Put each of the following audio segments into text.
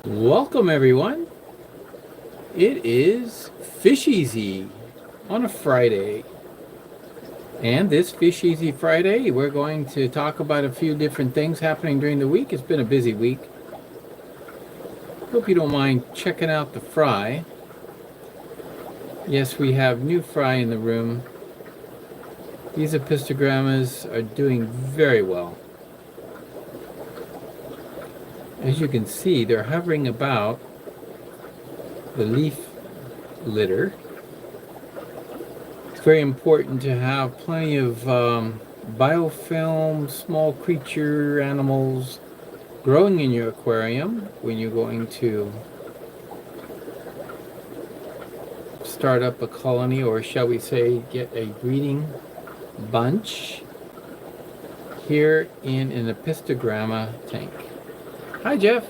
Welcome everyone. It is FishEZ on a Friday. And this FishEZ Friday, we're going to talk about a few different things happening during the week. It's been a busy week. Hope you don't mind checking out the fry. Yes, we have new fry in the room. These Apistogrammas are doing very well. As you can see, they're hovering about the leaf litter. It's very important to have plenty of biofilm, small creature animals growing in your aquarium when you're going to start up a colony, or shall we say get a breeding bunch here in an Apistogramma tank. Hi Jeff,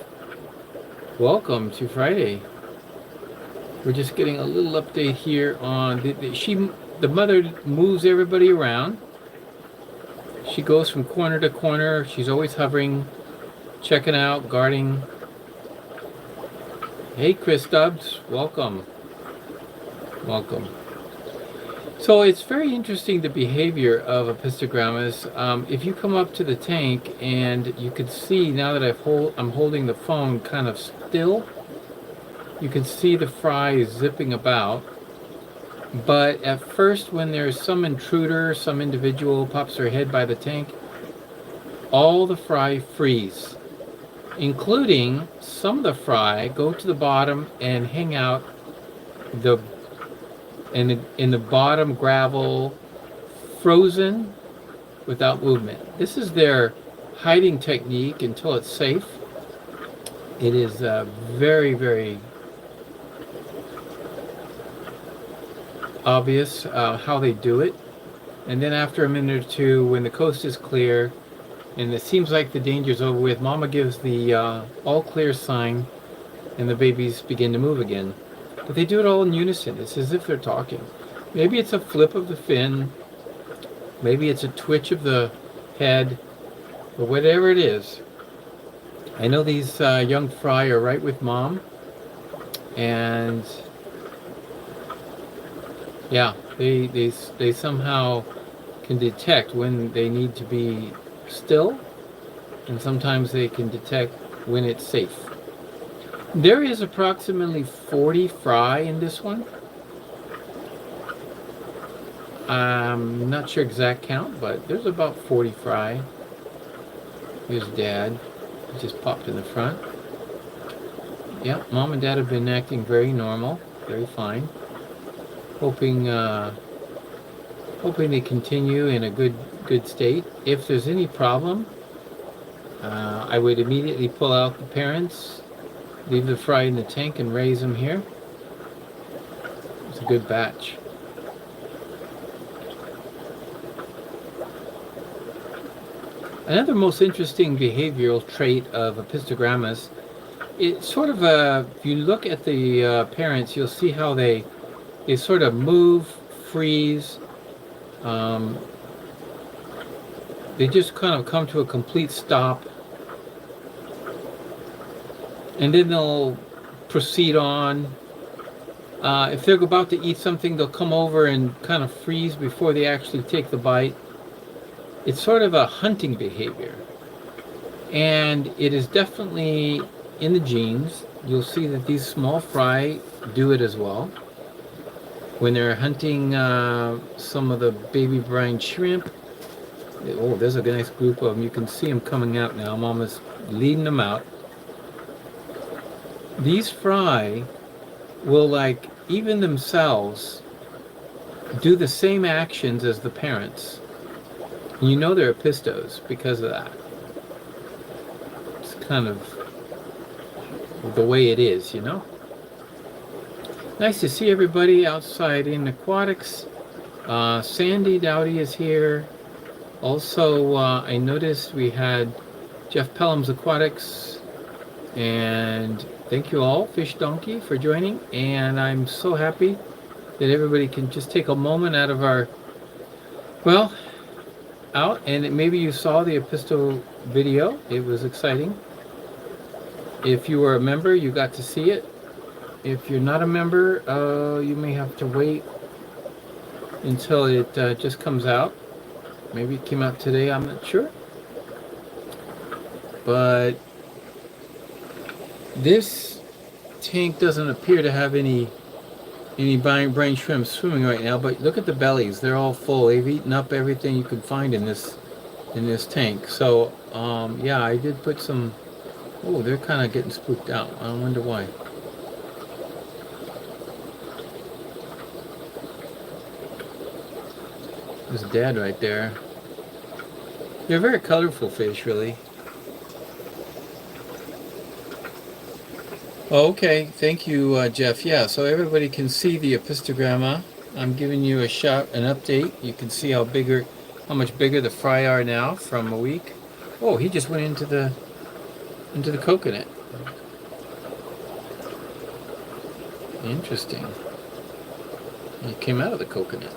welcome to Friday. We're just getting a little update here on the mother moves everybody around. She goes from corner to corner. She's always hovering, checking out, guarding. Hey Chris Stubbs, welcome. Welcome. So it's very interesting, the behavior of Apistogrammas. If you come up to the tank, and you can see now that I'm holding the phone kind of still, you can see the fry zipping about. But at first, when there's some intruder, some individual pops their head by the tank, all the fry freeze, including some of the fry go to the bottom and hang out in the bottom gravel, frozen without movement. This is their hiding technique until it's safe. It is very, very obvious how they do it. And then after a minute or two, when the coast is clear and it seems like the danger's over with, Mama gives the all clear sign, and the babies begin to move again. But they do it all in unison. It's as if they're talking. Maybe it's a flip of the fin, maybe it's a twitch of the head, or whatever it is. I know these young fry are right with mom, and yeah, they somehow can detect when they need to be still, and sometimes they can detect when it's safe. There is approximately 40 fry in this one. I'm not sure exact count, but there's about 40 fry. Here's Dad. He just popped in the front. Yeah, Mom and Dad have been acting very normal, very fine. Hoping they continue in a good state. If there's any problem, I would immediately pull out the parents, leave the fry in the tank, and raise them here. It's a good batch. Another most interesting behavioral trait of Apistogrammas, it's sort of if you look at the parents, you'll see how they sort of move, freeze. They just kind of come to a complete stop, and then they'll proceed on. If they're about to eat something, they'll come over and kind of freeze before they actually take the bite. It's sort of a hunting behavior, and it is definitely in the genes. You'll see that these small fry do it as well. When they're hunting some of the baby brine shrimp, oh, there's a nice group of them. You can see them coming out now. Mama's leading them out. These fry will, like, even themselves, do the same actions as the parents. And you know they're Apistos because of that. It's kind of the way it is, you know? Nice to see everybody outside in aquatics. Sandy Dowdy is here. Also, I noticed we had Jeff Pelham's Aquatics, and thank you all, Fish Donkey, for joining. And I'm so happy that everybody can just take a moment out of our, well, out, and maybe you saw the Apisto video. It was exciting. If you were a member, you got to see it. If you're not a member, you may have to wait until it just comes out. Maybe it came out today, I'm not sure. But this tank doesn't appear to have any brain shrimp swimming right now, but look at the bellies. They're all full. They've eaten up everything you could find in this tank. So, yeah, I did put some... Oh, they're kind of getting spooked out. I wonder why. There's Dad right there. They're very colorful fish, really. Okay, thank you, Jeff. Yeah, so everybody can see the Apistogramma. I'm giving you an update. You can see how much bigger the fry are now from a week. Oh, he just went into the coconut. Interesting. He came out of the coconut.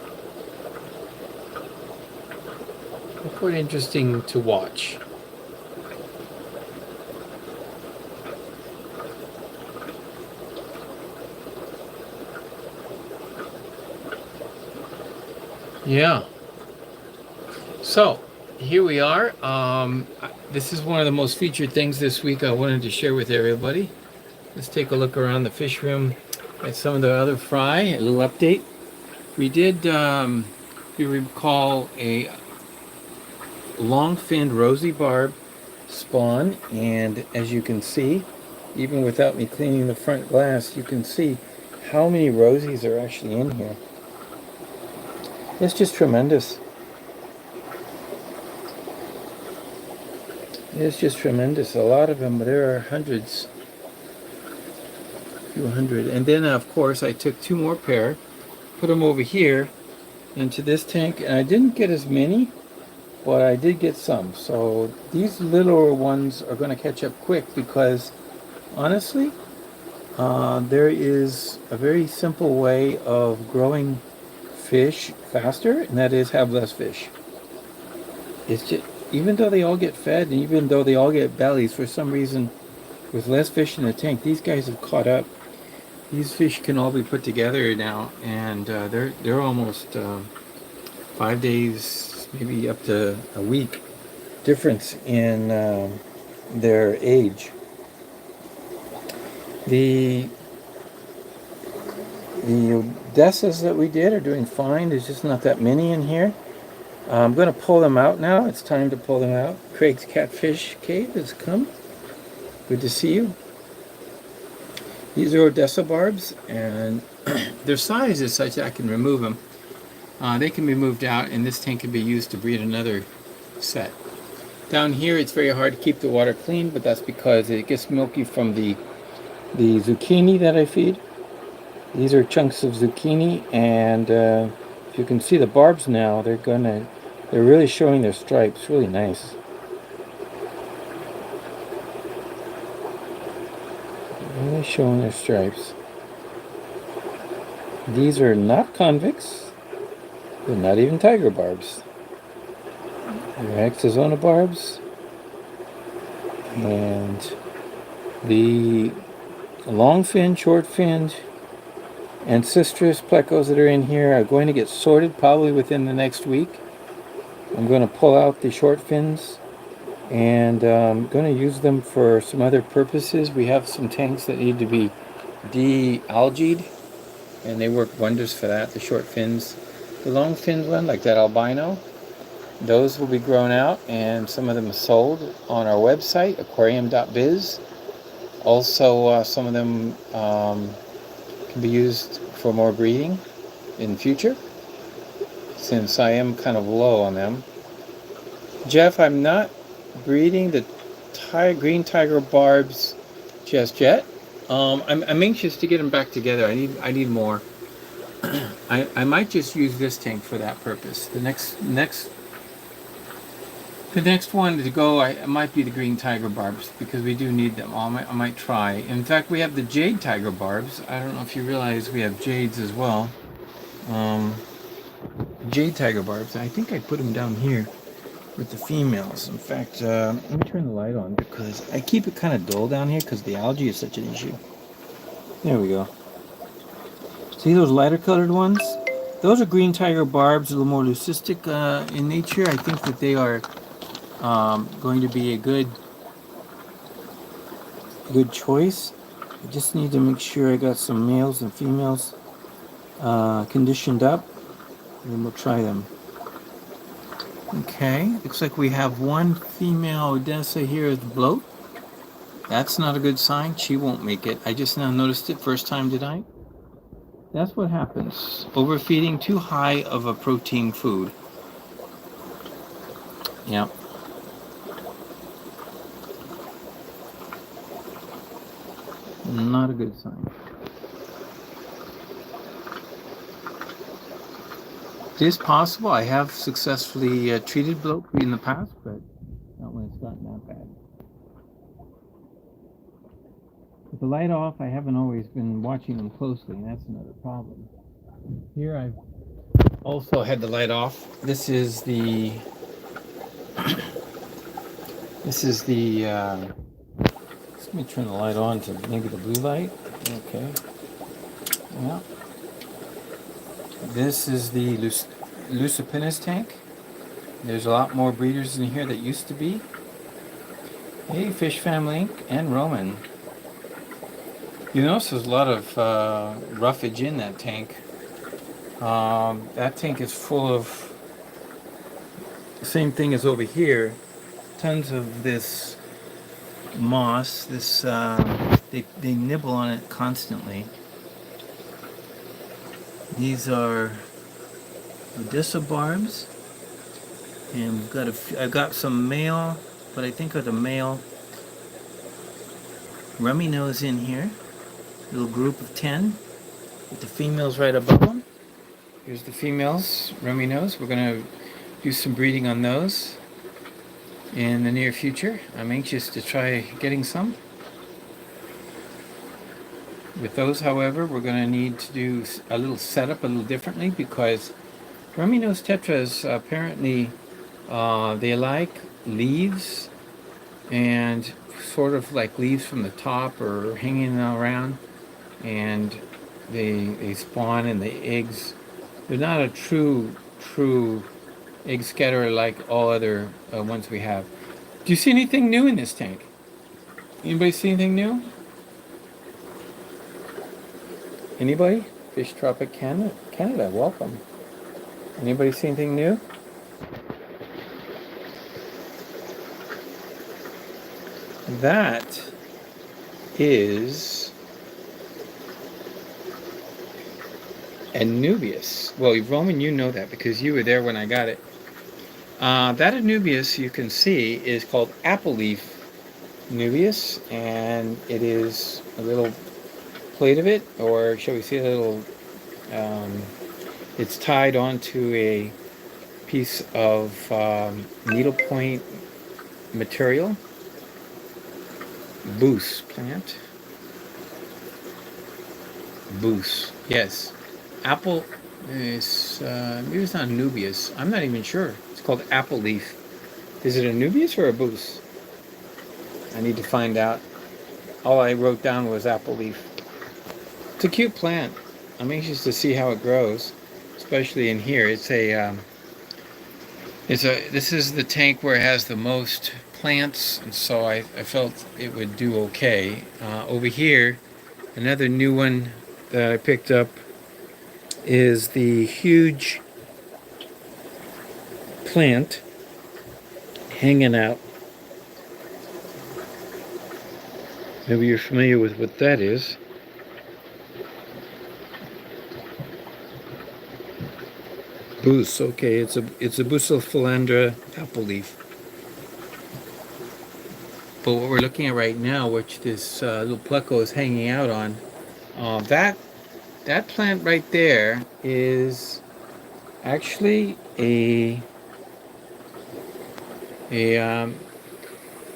Quite interesting to watch. Yeah. So, here we are. This is one of the most featured things this week I wanted to share with everybody. Let's take a look around the fish room at some of the other fry. A little update. We did, if you recall, a long-finned rosy barb spawn, and as you can see, even without me cleaning the front glass, you can see how many rosies are actually in here. It's just tremendous. It's just tremendous. A lot of them, but there are hundreds. A few hundred. And then, of course, I took 2 more pair, put them over here into this tank, and I didn't get as many, but I did get some. So these littler ones are going to catch up quick because, honestly, there is a very simple way of growing fish faster, and that is have less fish. It's just, even though they all get fed, and even though they all get bellies, for some reason, with less fish in the tank, these guys have caught up. These fish can all be put together now, and they're almost 5 days, maybe up to a week difference in their age. The Odessas that we did are doing fine. There's just not that many in here. I'm going to pull them out now. It's time to pull them out. Craig's Catfish Cave has come. Good to see you. These are Odessa barbs, and their size is such that I can remove them. They can be moved out, and this tank can be used to breed another set. Down here, it's very hard to keep the water clean, but that's because it gets milky from the zucchini that I feed. These are chunks of zucchini, and if you can see the barbs now, they're really showing their stripes. Really nice. Really showing their stripes. These are not convicts. They're not even tiger barbs. They're Hexazona barbs. And the long fin, short finned, and citrus plecos that are in here are going to get sorted probably within the next week. I'm going to pull out the short fins, and I'm going to use them for some other purposes. We have some tanks that need to be de-algaed, and they work wonders for that, the short fins. The long fins one, like that albino, those will be grown out, and some of them are sold on our website, aquarium.biz. Also, some of them can be used for more breeding in the future, since I am kind of low on them. Jeff, I'm not breeding the green tiger barbs just yet. I'm anxious to get them back together. I need more. I might just use this tank for that purpose. The next one to go, I might be the green tiger barbs, because we do need them. I might try. In fact, we have the jade tiger barbs. I don't know if you realize we have jades as well. Jade tiger barbs. I think I put them down here. with the females. In fact, let me turn the light on because I keep it kind of dull down here because the algae is such an issue. There we go. See those lighter colored ones? Those are green tiger barbs, a little more leucistic in nature. I think that they are going to be a good choice. I just need to make sure I got some males and females conditioned up, and then we'll try them. Okay, looks like we have one female Odessa here as bloat. That's not a good sign. She won't make it. I just now noticed it first time tonight. That's what happens. Overfeeding too high of a protein food. Yeah. Not a good sign. It is possible. I have successfully treated bloat in the past, but not when it's gotten that bad. With the light off, I haven't always been watching them closely, and that's another problem. Here I've also had the light off. This is the let me turn the light on to maybe the blue light. Okay. Yeah. This is the Lucipinus tank. There's a lot more breeders in here that used to be. Hey, Fish Family and Roman. You notice there's a lot of roughage in that tank. That tank is full of the same thing as over here. Tons of this moss. This they nibble on it constantly. These are Odessa barbs, and I've got some male, but I think of the male rummy nose in here. Little group of 10 with the females right above them. Here's the females, rummy nose. We're gonna do some breeding on those in the near future. I'm anxious to try getting some. With those, however, we're going to need to do a little setup a little differently because rummy nose tetras apparently they like leaves and sort of like leaves from the top or hanging around, and they spawn in the eggs. They're not a true egg scatterer like all other ones we have. Do you see anything new in this tank? Anybody see anything new? Anybody? Fish Tropic Canada, welcome. Anybody see anything new? That is Anubias. Well, Roman, you know that because you were there when I got it. That Anubias you can see is called apple leaf Anubias, and it is a little plate of it, or shall we see a little, it's tied onto a piece of needlepoint material. Boos plant. Boos, yes. Apple is, maybe it's not Anubias. I'm not even sure. It's called apple leaf. Is it Anubias or a Boos? I need to find out. All I wrote down was apple leaf. It's a cute plant. I'm anxious to see how it grows, especially in here. This is the tank where it has the most plants, and so I felt it would do okay. Over here, another new one that I picked up is the huge plant hanging out. Maybe you're familiar with what that is. Boos, okay, it's a Bucephalandra apple leaf. But what we're looking at right now, which this little pleco is hanging out on, that plant right there is actually a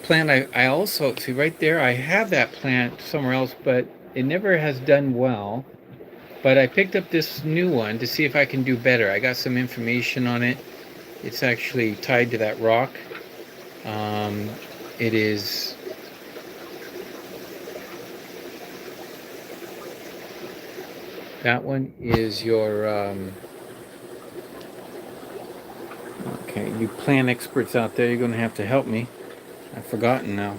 plant I also see right there. I have that plant somewhere else, but it never has done well. But I picked up this new one to see if I can do better. I got some information on it, It's actually tied to that rock. It is that one is your okay, you plant experts out there, you're going to have to help me. I've forgotten now.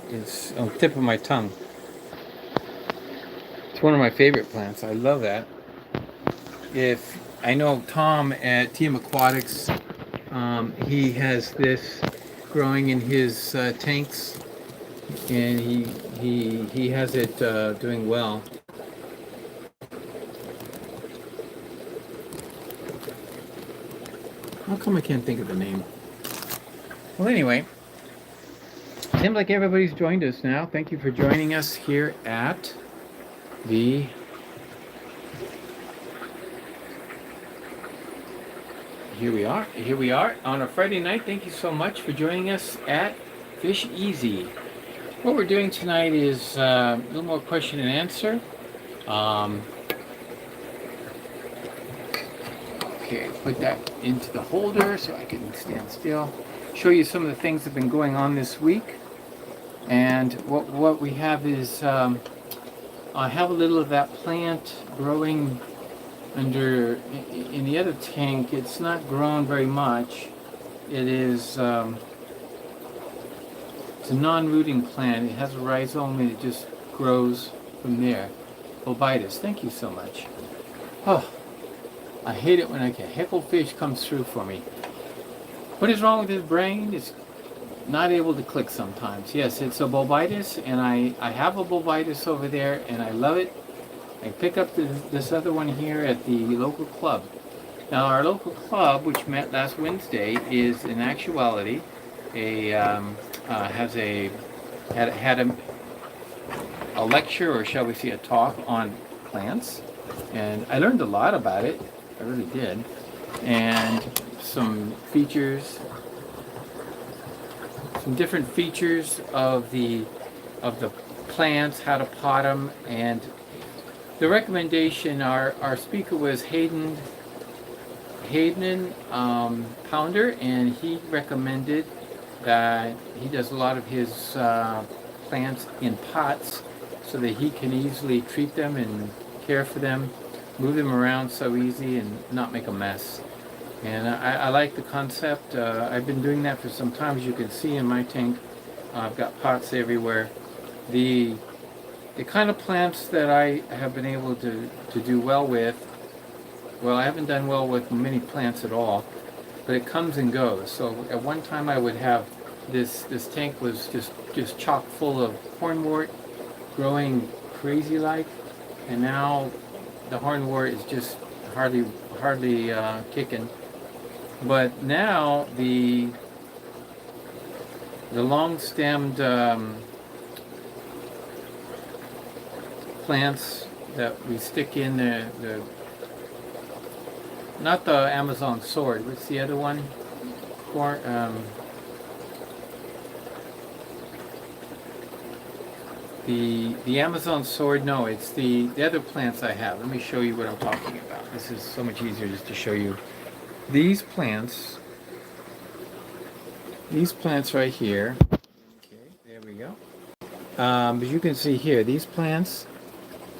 It's on the tip of my tongue. It's one of my favorite plants. I love that. If I know Tom at Team Aquatics, he has this growing in his tanks, and he has it doing well. How come I can't think of the name? Well, anyway, seems like everybody's joined us now. Thank you for joining us here at the Here we are on a Friday night. Thank you so much for joining us at FishEZ. What we're doing tonight is a little more question and answer. Okay, put that into the holder so I can stand still. Show you some of the things that have been going on this week. And what we have is I have a little of that plant growing under in the other tank. It's not grown very much. It is it's a non-rooting plant. It has a rhizome and it just grows from there. Bobitis, thank you so much. Oh, I hate it when a hecklefish comes through for me. What is wrong with his brain? It's not able to click sometimes. Yes, it's a bobitis, and I have a bobitis over there, and I love it. I pick up this other one here at the local club. Now, our local club, which met last Wednesday, is in actuality had a lecture, or shall we say a talk on plants, and I learned a lot about it. I really did, and some features, some different features of the plants, how to pot them, and the recommendation. Our speaker was Hayden Pounder, and he recommended that he does a lot of his plants in pots so that he can easily treat them and care for them, move them around so easy and not make a mess. And I like the concept. I've been doing that for some time. As you can see in my tank, I've got pots everywhere. The kind of plants that I have been able to do well with, well, I haven't done well with many plants at all, but it comes and goes. So at one time I would have this tank was just chock full of hornwort, growing crazy like, and now the hornwort is just hardly kicking. But now the long-stemmed plants that we stick in the not the Amazon sword. What's the other one? The Amazon sword. No, it's the other plants I have. Let me show you what I'm talking about. This is so much easier just to show you. These plants right here. Okay, there we go. As you can see here, these plants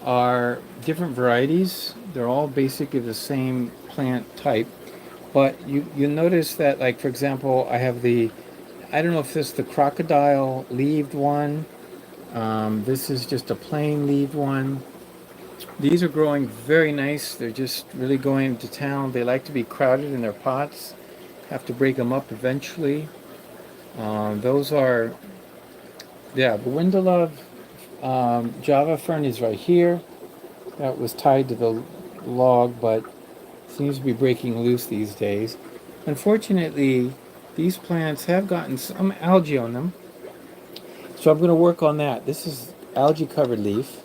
are different varieties. They're all basically the same plant type, but you notice that, like, for example, I have I don't know if this is the crocodile leaved one. This is just a plain leaved one. These are growing very nice. They're just really going to town. They like to be crowded in their pots. Have to break them up eventually. Those are, yeah, the Windalove Java fern is right here. That was tied to the log, but seems to be breaking loose these days. Unfortunately, these plants have gotten some algae on them, so I'm going to work on that. This is algae covered leaf.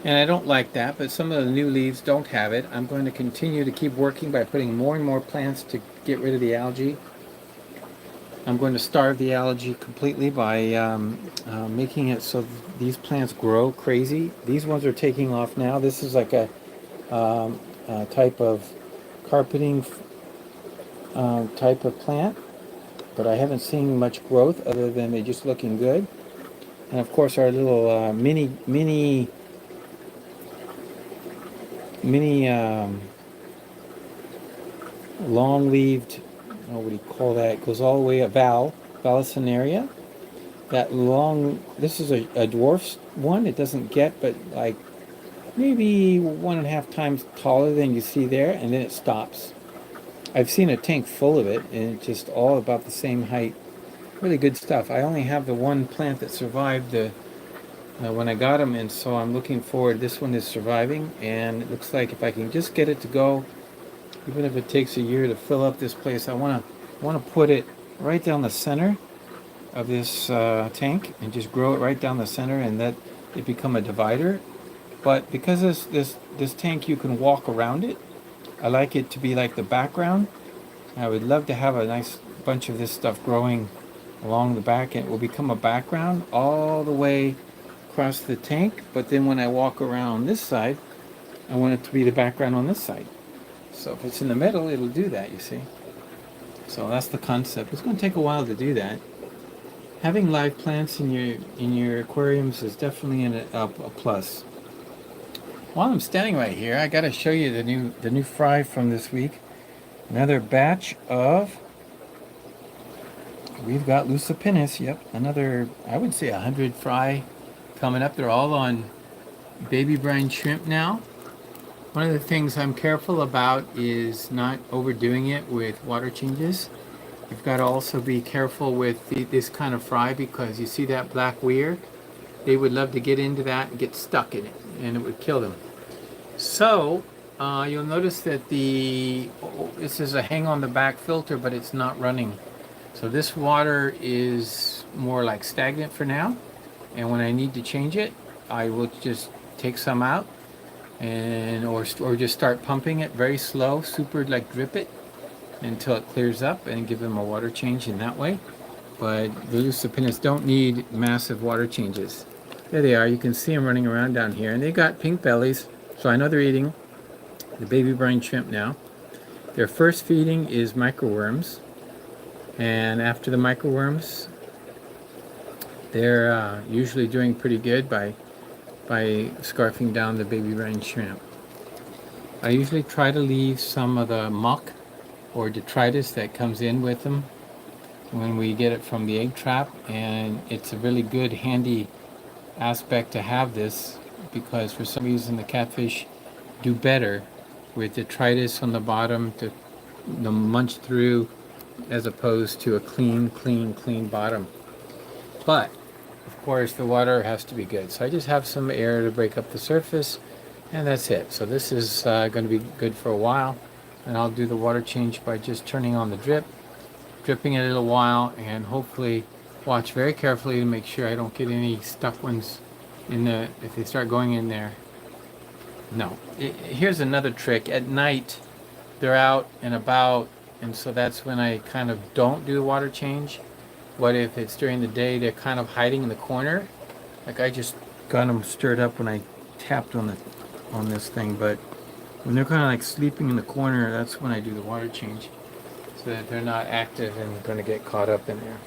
And I don't like that, but some of the new leaves don't have it. I'm going to continue to keep working by putting more and more plants to get rid of the algae. I'm going to starve the algae completely by making it so these plants grow crazy. These ones are taking off now. This is like a type of carpeting type of plant, but I haven't seen much growth other than they just looking good. And of course, our little mini long-leaved, what do you call that? It goes all the way a Vallisneria. That long, this is a dwarf one. It doesn't get, but like maybe 1.5 times taller than you see there, and then it stops. I've seen a tank full of it, and it's just all about the same height. Really good stuff. I only have the one plant that survived the when I got them, and so I'm looking forward. This one is surviving, and it looks like if I can just get it to go, even if it takes a year to fill up this place, I want to put it right down the center of this tank and just grow it right down the center, and let it become a divider. But because this tank, you can walk around it, I like it to be like the background. I would love to have a nice bunch of this stuff growing along the back, and it will become a background all the way across the tank. But then when I walk around this side, I want it to be the background on this side. So if it's in the middle, it'll do that, you see. So that's the concept. It's going to take a while to do that. Having live plants in your aquariums is definitely a plus. While I'm standing right here, I got to show you the new fry from this week. Another batch of, we've got Lucipinnis. Yep, another, I would say 100 fry coming up. They're all on baby brine shrimp now. One of the things I'm careful about is not overdoing it with water changes. You've got to also be careful with this kind of fry, because you see that black weir? They would love to get into that and get stuck in it, and it would kill them. So you'll notice that this is a hang on the back filter, but it's not running. So this water is more like stagnant for now, and when I need to change it, I will just take some out, and or just start pumping it very slow, super like drip it until it clears up, and give them a water change in that way. But the Lucipinnis don't need massive water changes. There they are. You can see them running around down here, and they got pink bellies, so I know they're eating the baby brine shrimp now. Their first feeding is microworms, and after the microworms, they're usually doing pretty good by scarfing down the baby brine shrimp. I usually try to leave some of the muck or detritus that comes in with them when we get it from the egg trap, and it's a really good handy aspect to have this, because for some reason the catfish do better with detritus on the bottom to munch through, as opposed to a clean bottom. But of course the water has to be good, so I just have some air to break up the surface, and that's it. So this is going to be good for a while, and I'll do the water change by just turning on the dripping it a little while, and hopefully watch very carefully to make sure I don't get any stuck ones if they start going in there. No. Here's another trick. At night, they're out and about, and so that's when I kind of don't do the water change. What if it's during the day, they're kind of hiding in the corner? Like I just got them stirred up when I tapped on this thing, but when they're kind of like sleeping in the corner, that's when I do the water change, so that they're not active and going to get caught up in there.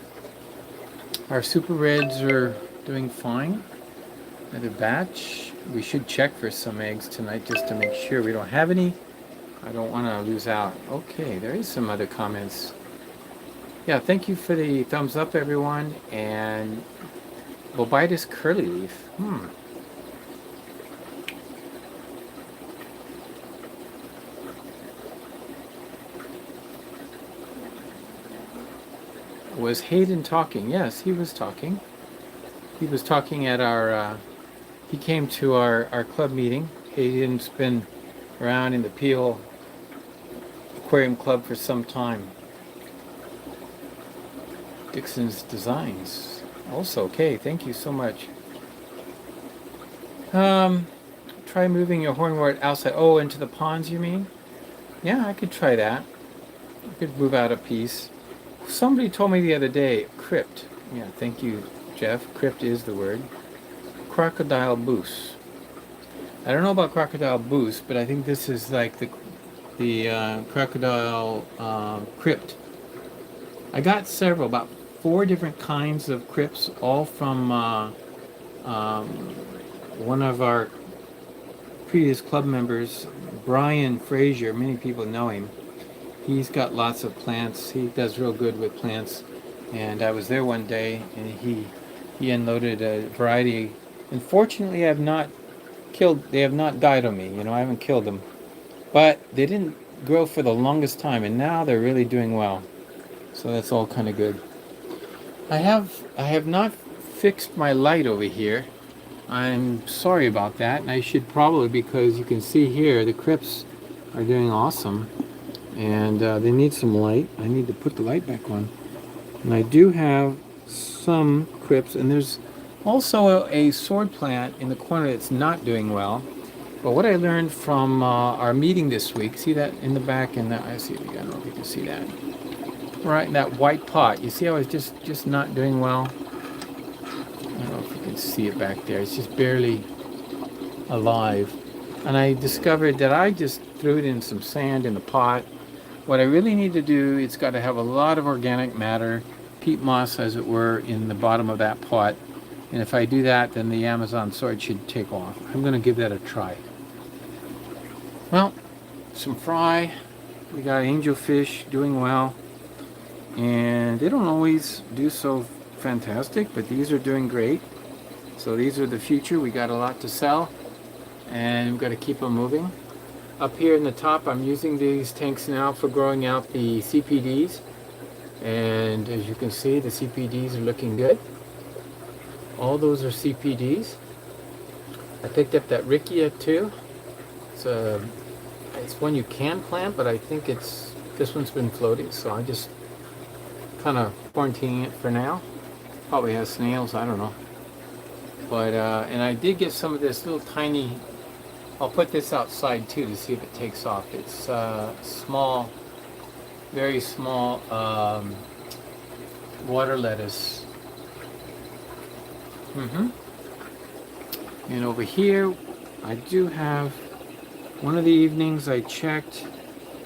Our super reds are doing fine. Another batch. We should check for some eggs tonight just to make sure we don't have any. I don't want to lose out. Okay, there is some other comments. Yeah, thank you for the thumbs up, everyone. And Bobitis curly leaf. Was Hayden talking? Yes, he was talking. He was talking at our, he came to our club meeting. Hayden's been around in the Peel Aquarium Club for some time. Dixon's Designs. Also, okay, thank you so much. Try moving your hornwort outside. Oh, into the ponds, you mean? Yeah, I could try that. I could move out a piece. Somebody told me the other day, crypt. Yeah, thank you, Jeff. Crypt is the word. Crocodile boost. I don't know about crocodile boost, but I think this is like the crocodile crypt. I got several, about 4 different kinds of crypts, all from one of our previous club members, Brian Frazier. Many people know him. He's got lots of plants. He does real good with plants. And I was there one day, and he unloaded a variety. Unfortunately, they have not died on me. I haven't killed them, but they didn't grow for the longest time, and now they're really doing well. So that's all kind of good. I have not fixed my light over here. I'm sorry about that, and I should probably, because you can see here the crypts are doing awesome, and they need some light. I need to put the light back on. And I do have some crypts, and there's also a sword plant in the corner that's not doing well. But what I learned from our meeting this week, see that in the back, and I don't know if you can see that. Right in that white pot. You see how it's just not doing well? I don't know if you can see it back there. It's just barely alive. And I discovered that I just threw it in some sand in the pot. What I really need to do, it's got to have a lot of organic matter, peat moss as it were, in the bottom of that pot. And if I do that, then the Amazon sword should take off. I'm going to give that a try. Well, some fry. We got angelfish doing well. And they don't always do so fantastic, but these are doing great. So these are the future. We got a lot to sell, and we've got to keep them moving. Up here in the top, I'm using these tanks now for growing out the CPDs. And as you can see, the CPDs are looking good. All those are CPDs. I picked up that Riccia too. It's one you can plant, but I think this one's been floating, so I just kind of quarantining it for now. Probably has snails, I don't know. But and I did get some of this little tiny. I'll put this outside too to see if it takes off. It's small, very small water lettuce. And over here, I do have one of the evenings I checked.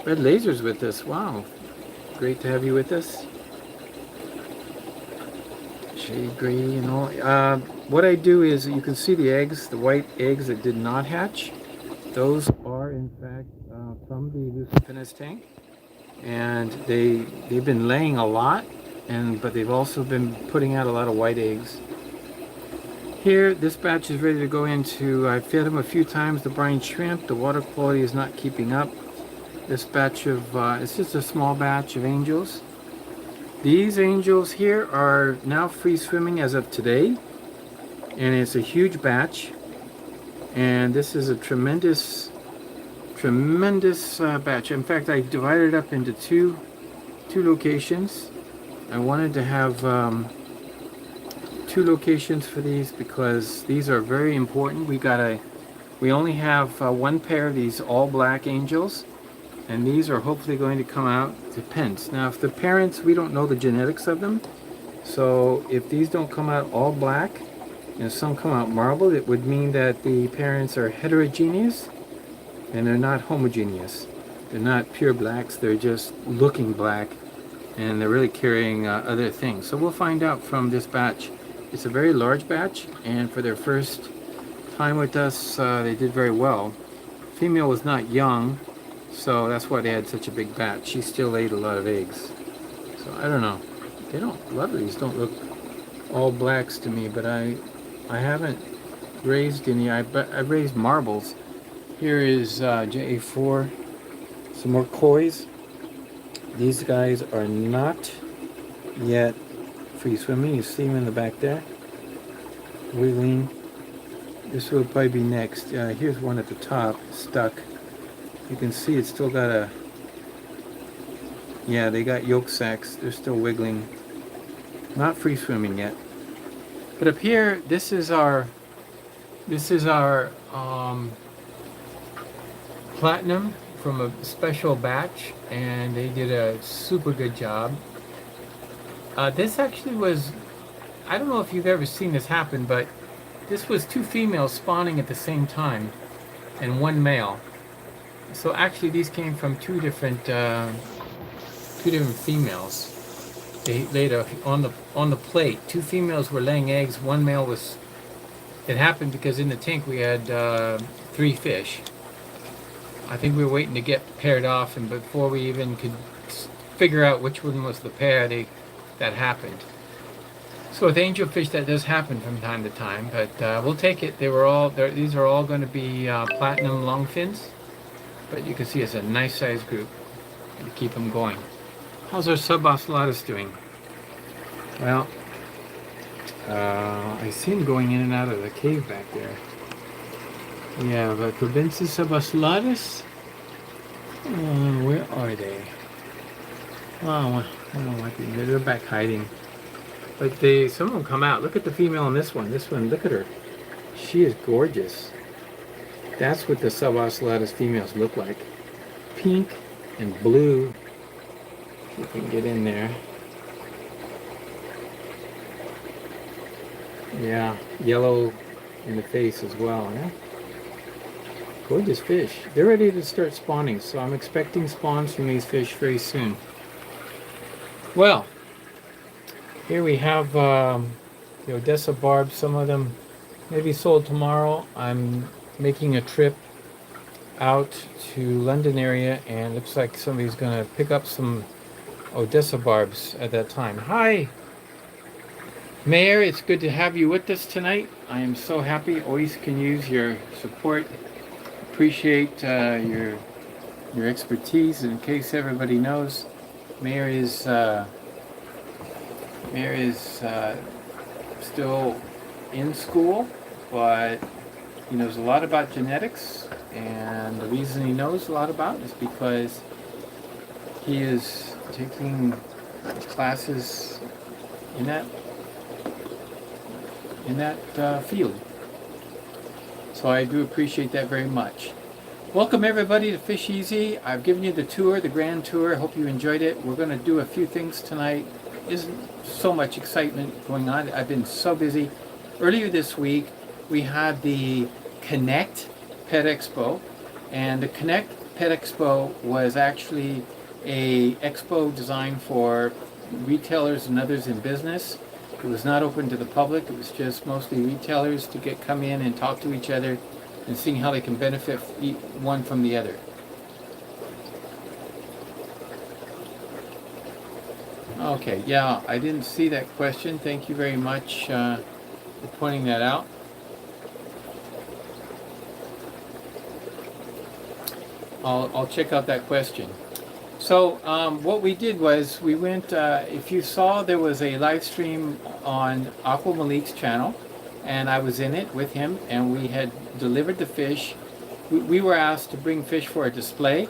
Red Laser's with us. Wow, great to have you with us. Shade green and all. What I do is, you can see the eggs, the white eggs that did not hatch. Those are in fact from the Lucifennis tank, and they've been laying a lot, but they've also been putting out a lot of white eggs. Here, this batch is ready to go into. I fed them a few times, the brine shrimp. The water quality is not keeping up. This batch of it's just a small batch of angels. These angels here are now free swimming as of today, and it's a huge batch. And this is a tremendous batch. In fact, I divided it up into two locations. I wanted to have 2 locations for these because these are very important. We only have 1 pair of these all black angels, and these are hopefully going to come out. Depends. Now, if the parents, we don't know the genetics of them, so if these don't come out all black and some come out marbled, it would mean that the parents are heterogeneous and they're not homogeneous. They're not pure blacks, they're just looking black, and they're really carrying other things. So we'll find out from this batch. It's a very large batch, and for their first time with us, they did very well. Female was not young, so that's why they had such a big batch. She still ate a lot of eggs. So I don't know. A lot of these don't look all blacks to me, but I haven't raised any. I've raised marbles. Here is JA4, some more kois. These guys are not yet free swimming. You see them in the back there, wiggling. This will probably be next. Here's one at the top, stuck. You can see it's still got they got yolk sacs. They're still wiggling. Not free swimming yet. But up here, this is our platinum from a special batch, and they did a super good job. This actually was, I don't know if you've ever seen this happen, but this was 2 females spawning at the same time and 1 male. So actually, these came from two different females. They laid on the plate. Two females were laying eggs. One male was. It happened because in the tank we had 3 fish. I think we were waiting to get paired off, and before we even could figure out which one was the pair, that happened. So with angelfish, that does happen from time to time, but we'll take it. These are all going to be platinum lungfins, but you can see it's a nice sized group to keep them going. How's our subocellatus doing? Well, I see him going in and out of the cave back there. Yeah, but Cobensis subocellatus? Where are they? Oh, might be they're back hiding. But some of them come out. Look at the female on this one. This one, look at her. She is gorgeous. That's what the subocellatus females look like. Pink and blue. See if we can get in there. Yeah, yellow in the face as well. Yeah? Gorgeous fish. They're ready to start spawning, so I'm expecting spawns from these fish very soon. Well, here we have the Odessa barbs. Some of them may be sold tomorrow. I'm making a trip out to London area, and looks like somebody's going to pick up some Odessa barbs at that time. Hi, Mayor. It's good to have you with us tonight. I am so happy. Always can use your support. Appreciate your expertise. In case everybody knows, Mayor is still in school, but he knows a lot about genetics, and the reason he knows a lot about it is because he is taking classes in that field. So I do appreciate that very much. Welcome everybody to FishEZ. I've given you the tour, the grand tour. I hope you enjoyed it. We're going to do a few things tonight. Isn't so much excitement going on. I've been so busy. Earlier this week, we had the Connect Pet Expo, and the Connect Pet Expo was actually a expo designed for retailers and others in business. It was not open to the public. It was just mostly retailers to come in and talk to each other and seeing how they can benefit one from the other. Okay, yeah, I didn't see that question. Thank you very much for pointing that out. I'll check out that question. So what we did was we went, if you saw, there was a live stream on Aqua Malik's channel, and I was in it with him, and we had delivered the fish. We were asked to bring fish for a display,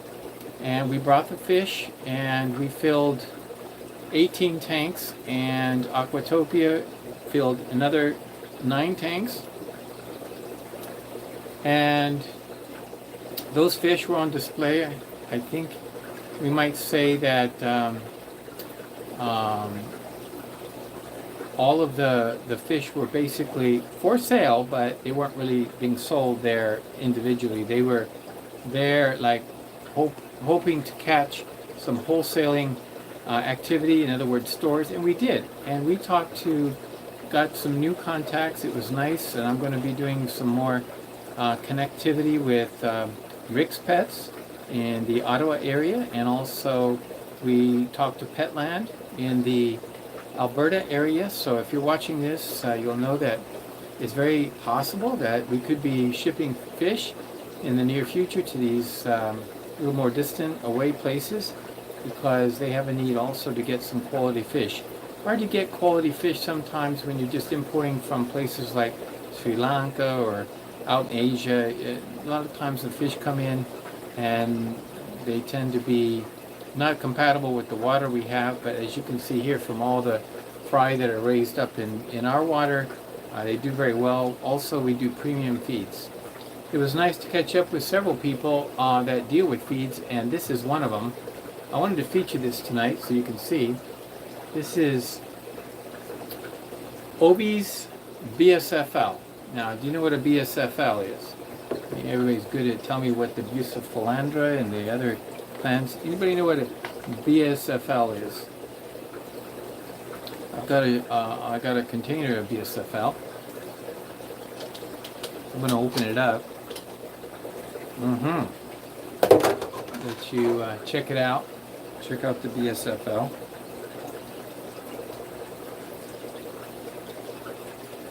and we brought the fish, and we filled 18 tanks, and Aquatopia filled another 9 tanks, and those fish were on display. I think we might say that all of the fish were basically for sale, but they weren't really being sold there individually. They were there like hoping to catch some wholesaling activity, in other words stores, and we did. And we got some new contacts. It was nice, and I'm going to be doing some more connectivity with Rick's Pets in the Ottawa area, and also we talked to Petland in the Alberta area. So if you're watching this, you'll know that it's very possible that we could be shipping fish in the near future to these little more distant away places, because they have a need also to get some quality fish. Hard to get quality fish sometimes when you're just importing from places like Sri Lanka or out in Asia. A lot of times the fish come in and they tend to be not compatible with the water we have, but as you can see here from all the fry that are raised up in our water, they do very well. Also, we do premium feeds. It was nice to catch up with several people that deal with feeds, and this is one of them. I wanted to feature this tonight so you can see. This is Obi's BSFL. Now, do you know what a BSFL is? Everybody's good at telling me what the Bucephalandra and the other plants. Anybody know what a BSFL is? I got a container of BSFL. I'm going to open it up. Let you check it out. Check out the BSFL.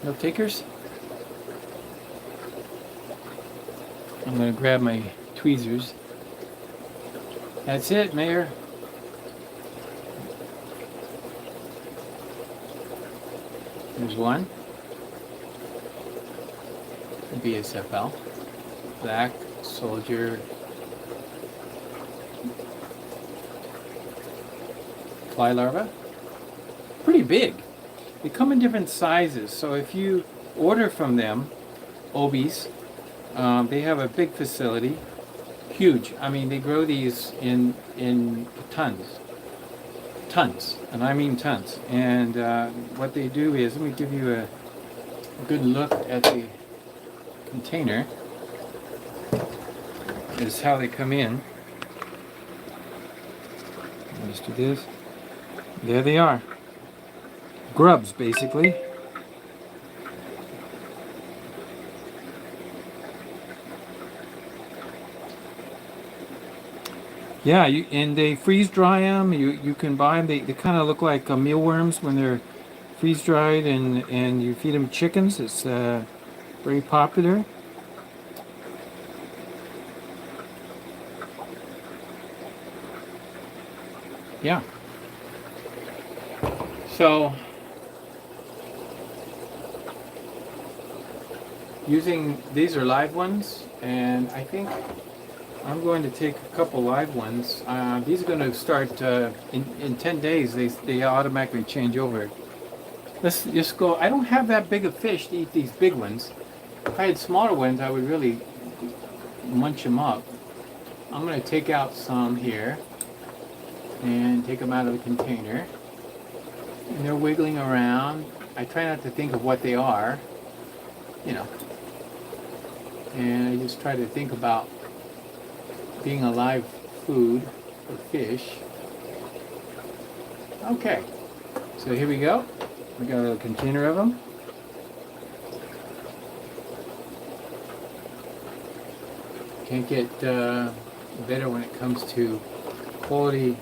No takers? I'm going to grab my tweezers. That's it, Mayor. There's one. BSFL. Black soldier fly larva. Pretty big. They come in different sizes, so if you order from them, Obies, they have a big facility, huge. I mean, they grow these in tons, and I mean tons. And what they do is, let me give you a good look at the container. This is how they come in. Let's do this. There they are. Grubs, basically. Yeah, and they freeze dry them. You can buy them. They kind of look like mealworms when they're freeze dried, and you feed them chickens. It's very popular. Yeah. So these are live ones, and I think I'm going to take a couple live ones. These are going to start in 10 days. They automatically change over. Let's just go. I don't have that big of fish to eat these big ones. If I had smaller ones, I would really munch them up. I'm going to take out some here and take them out of the container. And they're wiggling around. I try not to think of what they are, you know. And I just try to think about being a live food for fish. Okay, so here we go. We got a little container of them. Can't get better when it comes to quality,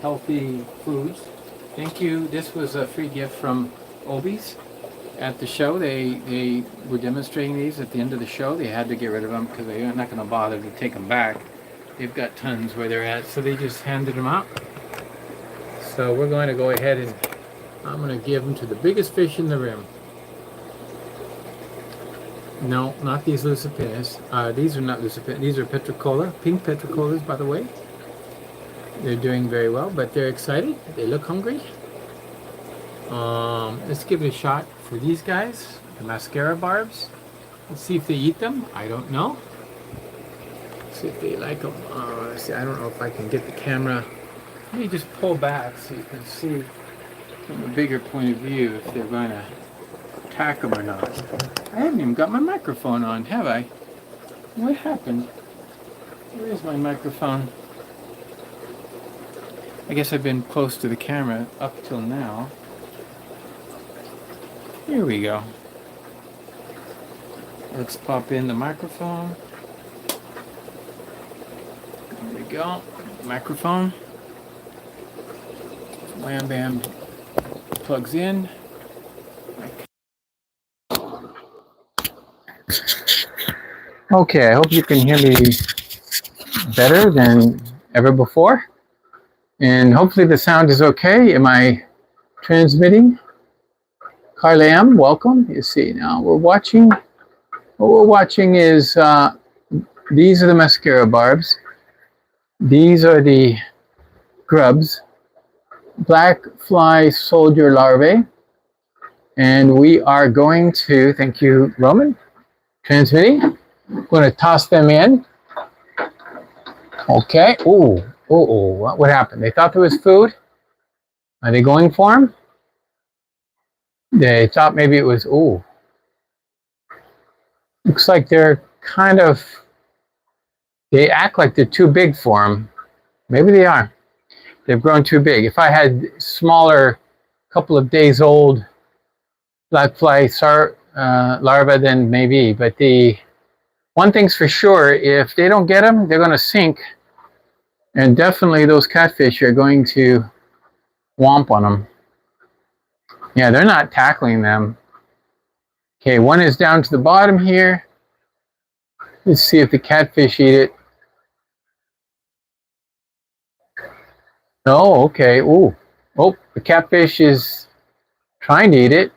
healthy foods. Thank you. This was a free gift from Obies at the show. They were demonstrating these at the end of the show. They had to get rid of them because they're not going to bother to take them back. They've got tons where they're at, so they just handed them out. So we're going to go ahead and I'm going to give them to the biggest fish in the room. No, not these Lucipinas. These are not Lucipinas. These are Petricola, pink Petricolas, by the way. They're doing very well, but they're excited. They look hungry. Let's give it a shot for these guys, the mascara barbs. Let's see if they eat them. I don't know. Let's see if they like them. Let's see. I don't know if I can get the camera. Let me just pull back so you can see from a bigger point of view if they're going to attack them or not. I haven't even got my microphone on, have I? What happened? Where is my microphone? I guess I've been close to the camera up till now. Here we go. Let's pop in the microphone. There we go. Microphone. Wham bam plugs in. Okay, I hope you can hear me better than ever before. And hopefully the sound is okay. Am I transmitting? Carlam, welcome. You see, now we're watching. What we're watching is these are the mascara barbs. These are the grubs, black fly soldier larvae. And we are going to, thank you, Roman, transmitting. I'm going to toss them in. Okay. Ooh. What happened? They thought there was food. Are they going for him? They thought maybe it was, ooh. Looks like they're kind of They act like they're too big for them. Maybe they are. They've grown too big. If I had smaller, couple of days old black fly larvae, then maybe. But the one thing's for sure, if they don't get them, they're going to sink. And definitely those catfish are going to womp on them. Yeah, they're not tackling them. Okay, one is down to the bottom here. Let's see if the catfish eat it. Oh, okay. Ooh. Oh, the catfish is trying to eat it.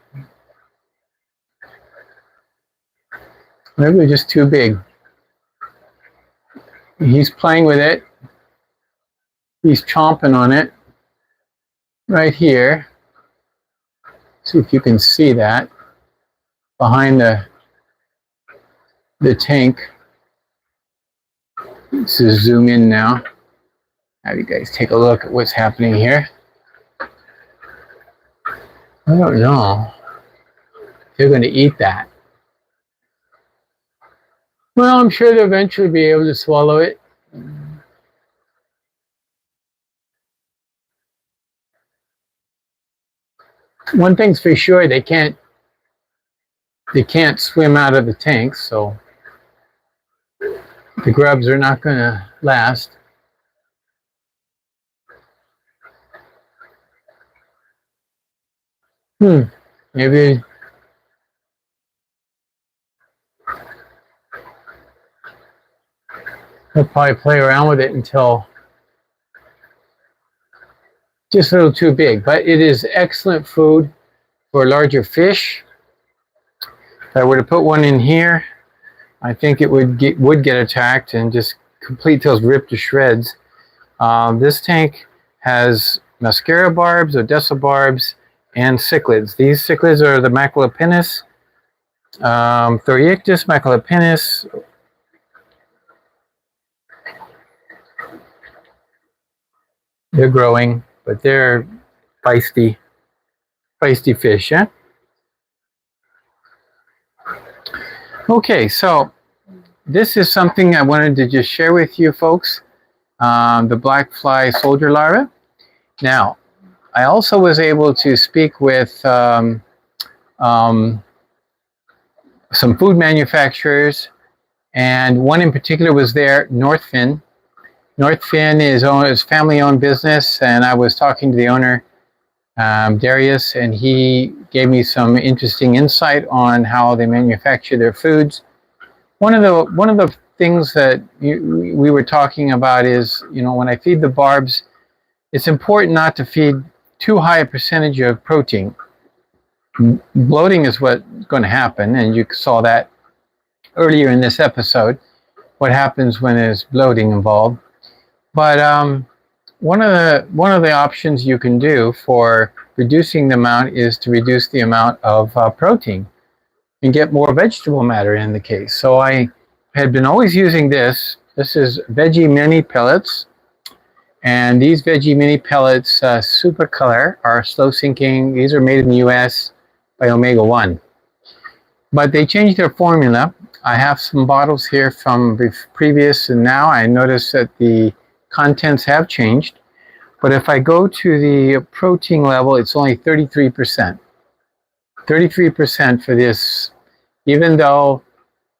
Maybe they're just too big. He's playing with it. He's chomping on it. Right here. See if you can see that. Behind the tank. Let's just zoom in now. Have you guys take a look at what's happening here. I don't know. They're going to eat that. Well, I'm sure they'll eventually be able to swallow it. One thing's for sure, they can't swim out of the tank, so the grubs are not going to last. Maybe they'll probably play around with it until just a little too big. But it is excellent food for larger fish. If I were to put one in here, I think it would get attacked and just complete those ripped to shreds. This tank has mascara barbs, Odessa barbs, and cichlids. These cichlids are the Maculapennis, Thoriictis, Maculapennis. They're growing, but they're feisty fish, yeah? Okay, so this is something I wanted to just share with you folks, the black fly soldier larva. Now, I also was able to speak with some food manufacturers, and one in particular was there, Northfin. Northfin is family-owned business, and I was talking to the owner, Darius, and he gave me some interesting insight on how they manufacture their foods. One of the things that we were talking about is, when I feed the barbs, it's important not to feed too high a percentage of protein. Bloating is what's going to happen, and you saw that earlier in this episode, what happens when there's bloating involved. But one of the options you can do for reducing the amount is to reduce the amount of protein and get more vegetable matter in the case. So I had been always using this. This is Veggie Mini Pellets. And these Veggie Mini Pellets, super color, are slow sinking. These are made in the US by Omega 1. But they changed their formula. I have some bottles here from previous, and now I notice that the contents have changed. But if I go to the protein level, it's only 33%. 33% for this, even though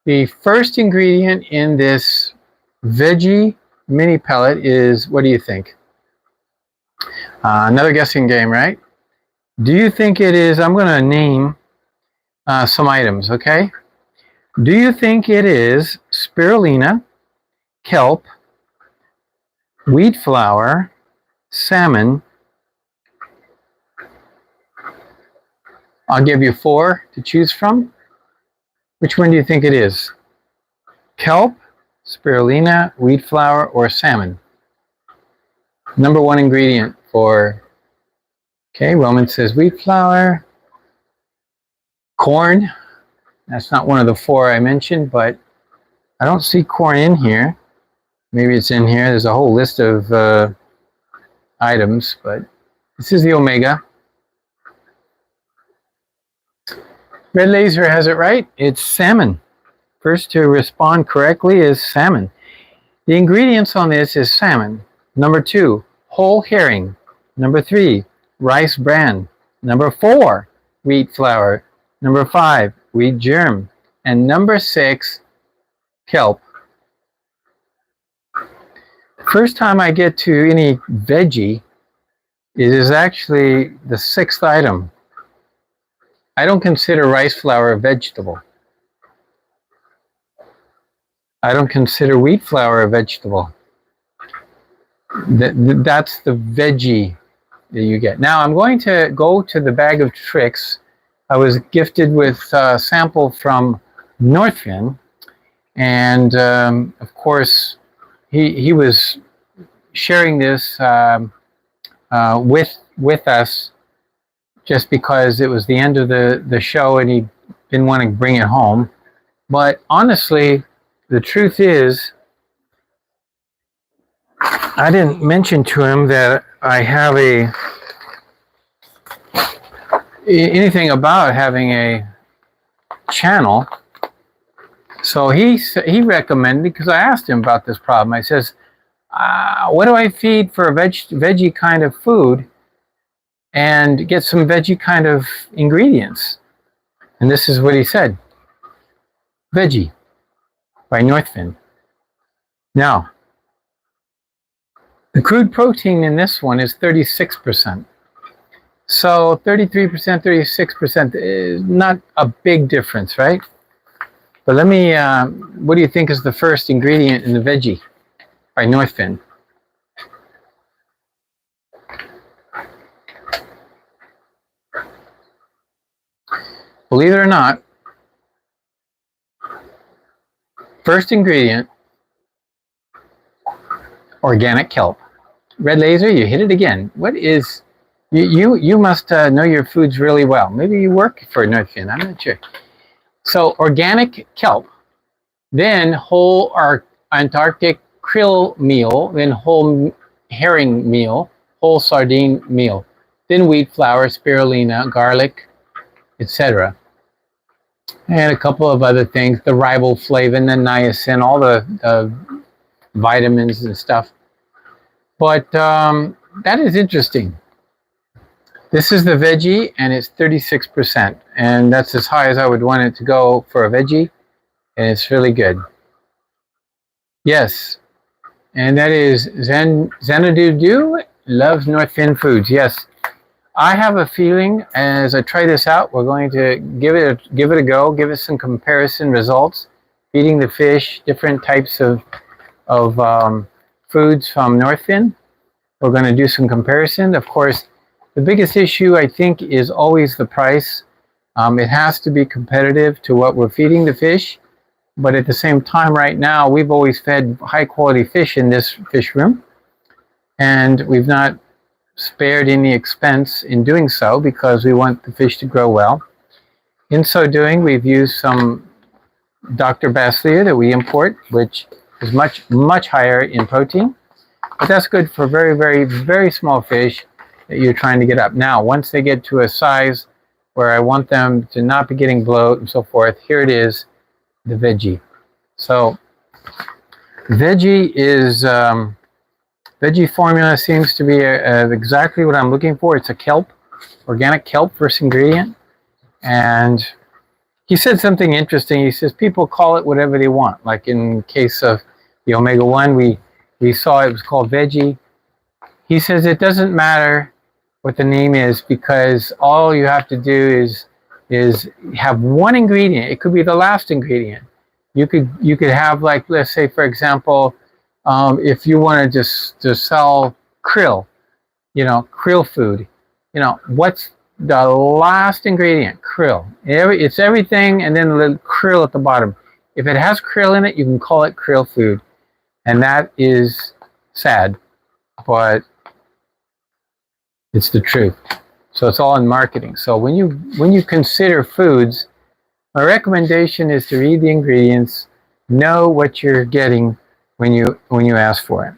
the first ingredient in this Veggie Mini Pellet is, what do you think? Another guessing game, right? Do you think it is, I'm going to name some items, okay? Do you think it is spirulina, kelp, wheat flour, salmon? I'll give you 4 to choose from. Which one do you think it is? Kelp, spirulina, wheat flour, or salmon? Number 1 ingredient for, okay, Roman says wheat flour. Corn, that's not one of the 4 I mentioned, but I don't see corn in here. Maybe it's in here. There's a whole list of items, but this is the omega. Red Laser has it right. It's salmon. First to respond correctly is salmon. The ingredients on this is salmon. Number 2, whole herring. Number 3, rice bran. Number 4, wheat flour. Number 5, wheat germ. And number 6, kelp. First time I get to any veggie, it is actually the 6th item. I don't consider rice flour a vegetable. I don't consider wheat flour a vegetable. That's the veggie that you get. Now I'm going to go to the bag of tricks. I was gifted with a sample from Northfin, and of course he was sharing this with us just because it was the end of the show and he didn't want to bring it home. But honestly, the truth is, I didn't mention to him that I have anything about having a channel. So he recommended, because I asked him about this problem. I says, what do I feed for a veggie kind of food and get some veggie kind of ingredients? And this is what he said. Veggie by Northfin. Now, the crude protein in this one is 36%. So 33%, 36% is not a big difference, right? But let me, what do you think is the first ingredient in the veggie by Northfin? Believe it or not, first ingredient, organic kelp. Red Laser, you hit it again. What is, you must know your foods really well. Maybe you work for Northfin, I'm not sure. So organic kelp, then whole Antarctic krill meal, then whole herring meal, whole sardine meal, then wheat flour, spirulina, garlic, etc. And a couple of other things, the riboflavin, the niacin, all the vitamins and stuff. But that is interesting. This is the veggie, and it's 36%, and that's as high as I would want it to go for a veggie, and it's really good. Yes, and that is Xanadu loves Northfin Foods. Yes, I have a feeling as I try this out, we're going to give it a go, give it some comparison results, feeding the fish, different types of foods from Northfin. We're going to do some comparison. Of course, the biggest issue, I think, is always the price. It has to be competitive to what we're feeding the fish. But at the same time, right now, we've always fed high-quality fish in this fish room. And we've not spared any expense in doing so because we want the fish to grow well. In so doing, we've used some Dr. Basilier that we import, which is much, much higher in protein. But that's good for very, very, very small fish that you're trying to get up. Now, once they get to a size where I want them to not be getting bloat and so forth, here it is, the veggie. So, veggie is, veggie formula seems to be exactly what I'm looking for. It's a kelp, organic kelp, first ingredient. And he said something interesting. He says people call it whatever they want. Like in case of the omega-1, we saw it was called veggie. He says it doesn't matter what the name is because all you have to do is have one ingredient. It could be the last ingredient. You could have, like, let's say for example, if you wanted to sell krill, krill food, what's the last ingredient? Krill. It's everything and then a little krill at the bottom. If it has krill in it, you can call it krill food. And that is sad, but it's the truth. So it's all in marketing. So when you consider foods, my recommendation is to read the ingredients, know what you're getting when you ask for it.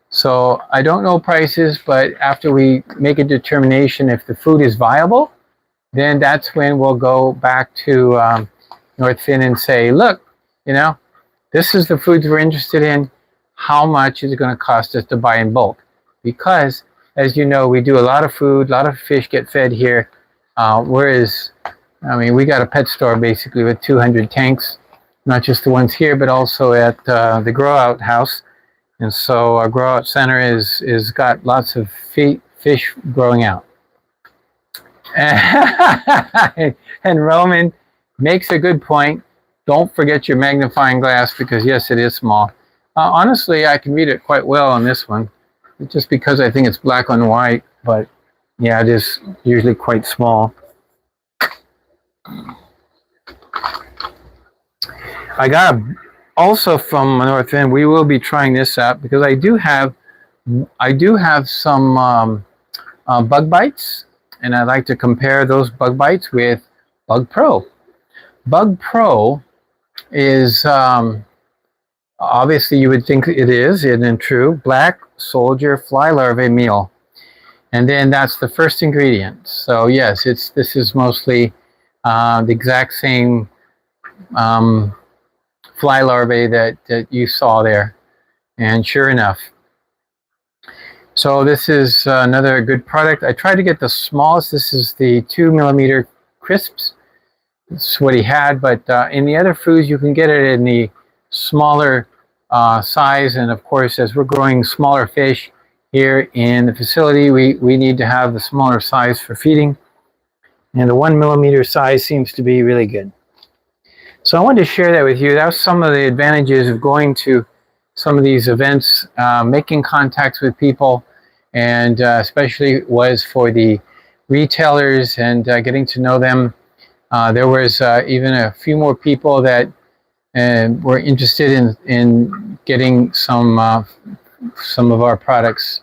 So I don't know prices, but after we make a determination if the food is viable, then that's when we'll go back to Northfin and say, look, this is the foods we're interested in. how much is it going to cost us to buy in bulk. Because, as you know, we do a lot of food, a lot of fish get fed here, whereas, I mean, we got a pet store basically with 200 tanks, not just the ones here, but also at the grow out house. And so our grow out center is got lots of fish growing out. And Roman makes a good point. Don't forget your magnifying glass, because yes, it is small. Honestly, I can read it quite well on this one, just because I think it's black on white, but yeah, it is usually quite small. I got also from North End, we will be trying this out, because I do have some bug bites, and I'd like to compare those bug bites with Bug Pro. Bug Pro is obviously, you would think it is, and true, black soldier fly larvae meal, and then that's the first ingredient. So yes, this is mostly the exact same fly larvae that you saw there, and sure enough. So this is another good product. I tried to get the smallest. This is the 2 millimeter crisps. That's what he had, but in the other foods you can get it in the smaller size, and of course, as we're growing smaller fish here in the facility, we need to have the smaller size for feeding, and the 1 millimeter size seems to be really good. So I wanted to share that with you. That's some of the advantages of going to some of these events, making contacts with people, and especially was for the retailers and getting to know them. There was even a few more people that were interested in getting some of our products.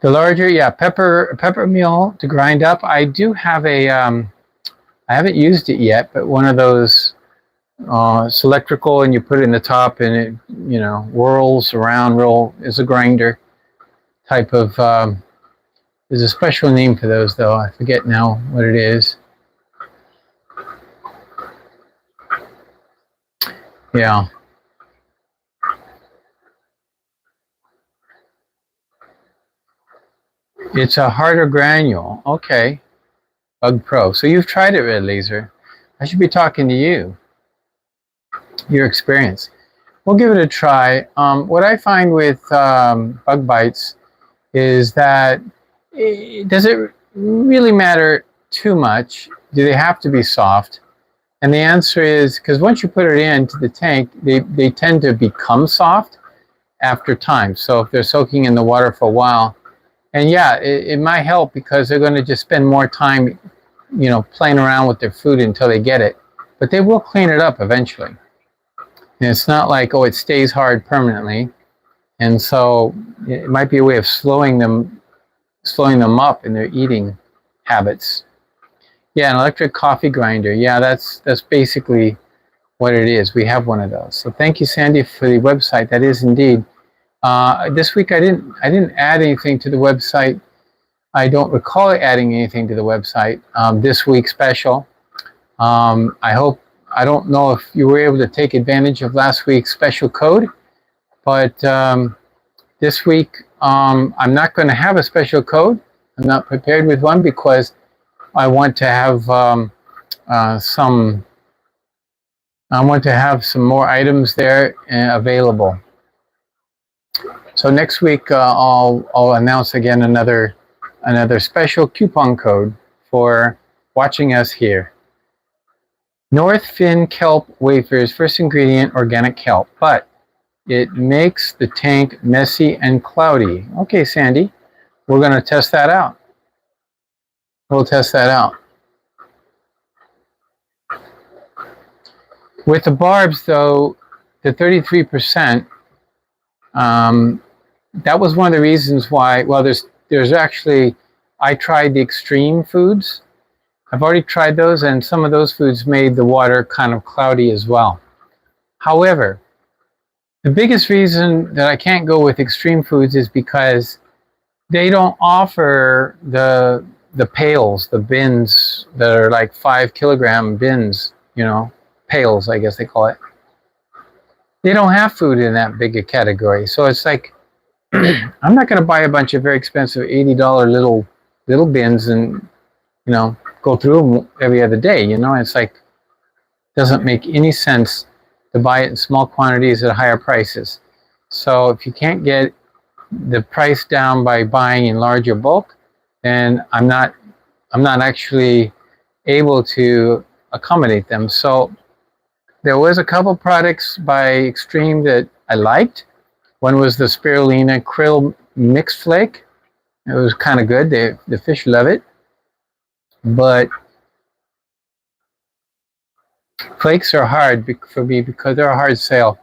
The larger, yeah, pepper meal to grind up. I do have a, I haven't used it yet, but one of those cylindrical, and you put it in the top, and it, you know, whirls around. Is a grinder type of. There's a special name for those, though. I forget now what it is. Yeah. It's a harder granule. Okay. Bug Pro. So you've tried it, Red Laser. I should be talking to you. Your experience. We'll give it a try. What I find with bug bites is that does it really matter too much? Do they have to be soft? And the answer is, because once you put it into the tank, they tend to become soft after time. So if they're soaking in the water for a while, and yeah, it might help, because they're going to just spend more time, you know, playing around with their food until they get it. But they will clean it up eventually. And it's not like, oh, it stays hard permanently. And so it might be a way of slowing them up in their eating habits. Yeah, an electric coffee grinder. Yeah, that's basically what it is. We have one of those. So thank you, Sandy, for the website. That is indeed. This week I didn't add anything to the website. I don't recall adding anything to the website this week special. I don't know if you were able to take advantage of last week's special code, but this week I'm not going to have a special code. I'm not prepared with one, because I want to have some more items there available. So next week I'll announce again another special coupon code for watching us here. North Fin kelp wafers, first ingredient organic kelp, but it makes the tank messy and cloudy. Okay, Sandy, we're going to test that out. We'll test that out. With the barbs, though, the 33%, that was one of the reasons why, well, there's actually, I tried the extreme foods. I've already tried those, and some of those foods made the water kind of cloudy as well. However, the biggest reason that I can't go with extreme foods is because they don't offer the pails, the bins that are like 5 kilogram bins, you know, pails, I guess they call it. they don't have food in that big a category. So it's like, I'm not going to buy a bunch of very expensive $80 little bins and go through them every other day. It's like, doesn't make any sense to buy it in small quantities at higher prices. So if you can't get the price down by buying in larger bulk, then I'm not actually able to accommodate them. So there was a couple products by Extreme that I liked. One was the spirulina krill mix flake. It was kind of good. The fish love it. But flakes are hard for me because they're a hard sale.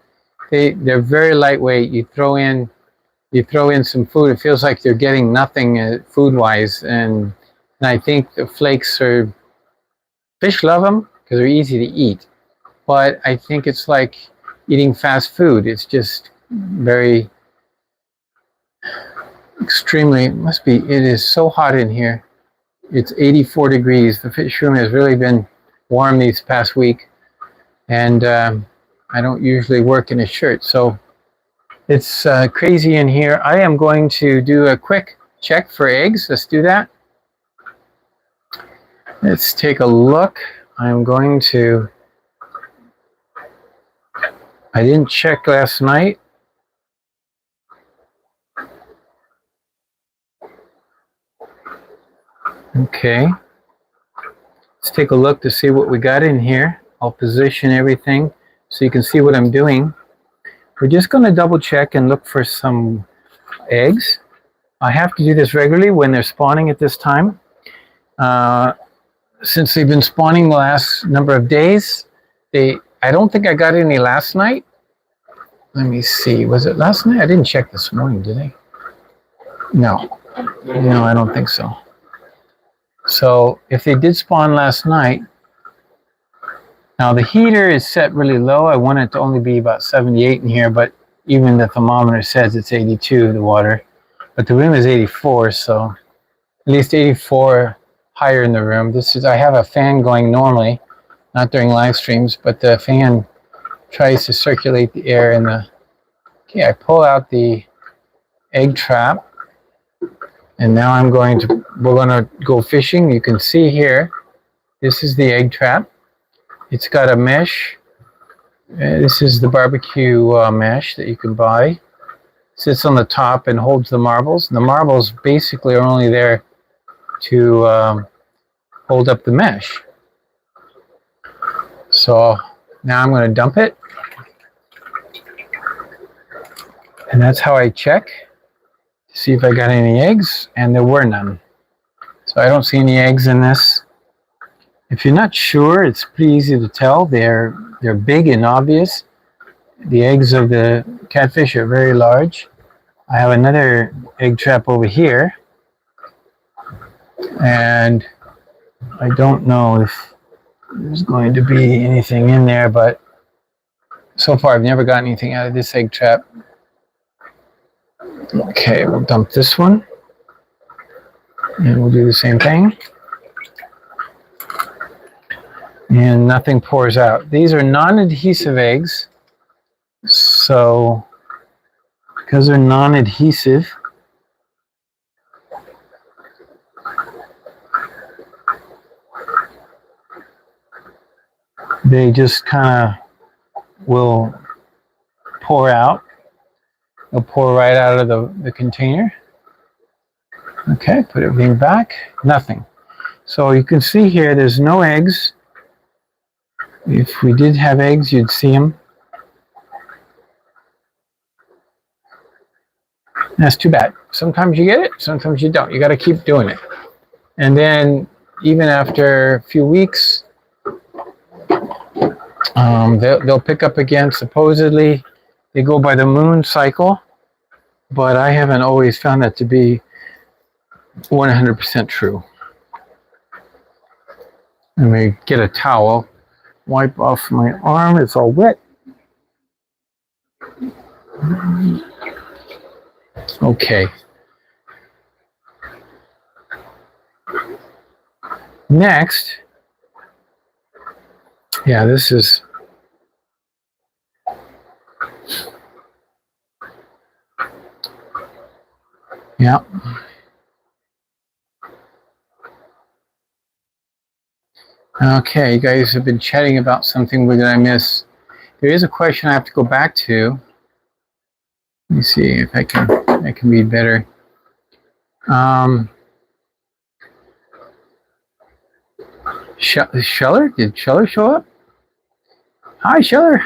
They're very lightweight. You throw in some food, it feels like they're getting nothing food wise. And I think the flakes are, fish love them because they're easy to eat. But I think it's like eating fast food. It's just very extremely, it is so hot in here. It's 84 degrees. The fish room has really been warm these past week. And I don't usually work in a shirt. So it's crazy in here. I am going to do a quick check for eggs. Let's do that. Let's take a look. I'm going to, I didn't check last night. Okay. Let's take a look to see what we got in here. I'll position everything so you can see what I'm doing. We're just going to double check and look for some eggs. I have to do this regularly when they're spawning at this time. Since they've been spawning the last number of days, I don't think I got any last night. Let me see. Was it last night? I didn't check this morning, did I? No. No, I don't think so. So if they did spawn last night, now the heater is set really low. I want it to only be about 78 in here, but even the thermometer says it's 82, the water. But the room is 84, so at least 84 higher in the room. I have a fan going normally, not during live streams, but the fan tries to circulate the air in the. Okay, I pull out the egg trap, and now we're going to go fishing. You can see here, this is the egg trap. It's got a mesh. This is the barbecue mesh that you can buy. Sits on the top and holds the marbles. And the marbles basically are only there to hold up the mesh. So now I'm going to dump it. And that's how I check to see if I got any eggs, and there were none. So I don't see any eggs in this. If you're not sure, it's pretty easy to tell. They're big and obvious. The eggs of the catfish are very large. I have another egg trap over here, and I don't know if there's going to be anything in there, but so far I've never gotten anything out of this egg trap. Okay, we'll dump this one, and we'll do the same thing. And nothing pours out. These are non-adhesive eggs, so because they're non-adhesive, they just kind of will pour out. They'll pour right out of the container. Okay, put everything back. Nothing. So you can see here there's no eggs. If we did have eggs, you'd see them. That's too bad. Sometimes you get it, sometimes you don't. You got to keep doing it. And then even after a few weeks, they'll pick up again. Supposedly, they go by the moon cycle, but I haven't always found that to be 100% true. Let me get a towel, wipe off my arm. It's all wet. Okay. Next, yeah, this is Yeah. Okay, you guys have been chatting about something that I missed. There is a question I have to go back to. Let me see if I can read better. Scheller? Did Scheller show up? Hi, Scheller.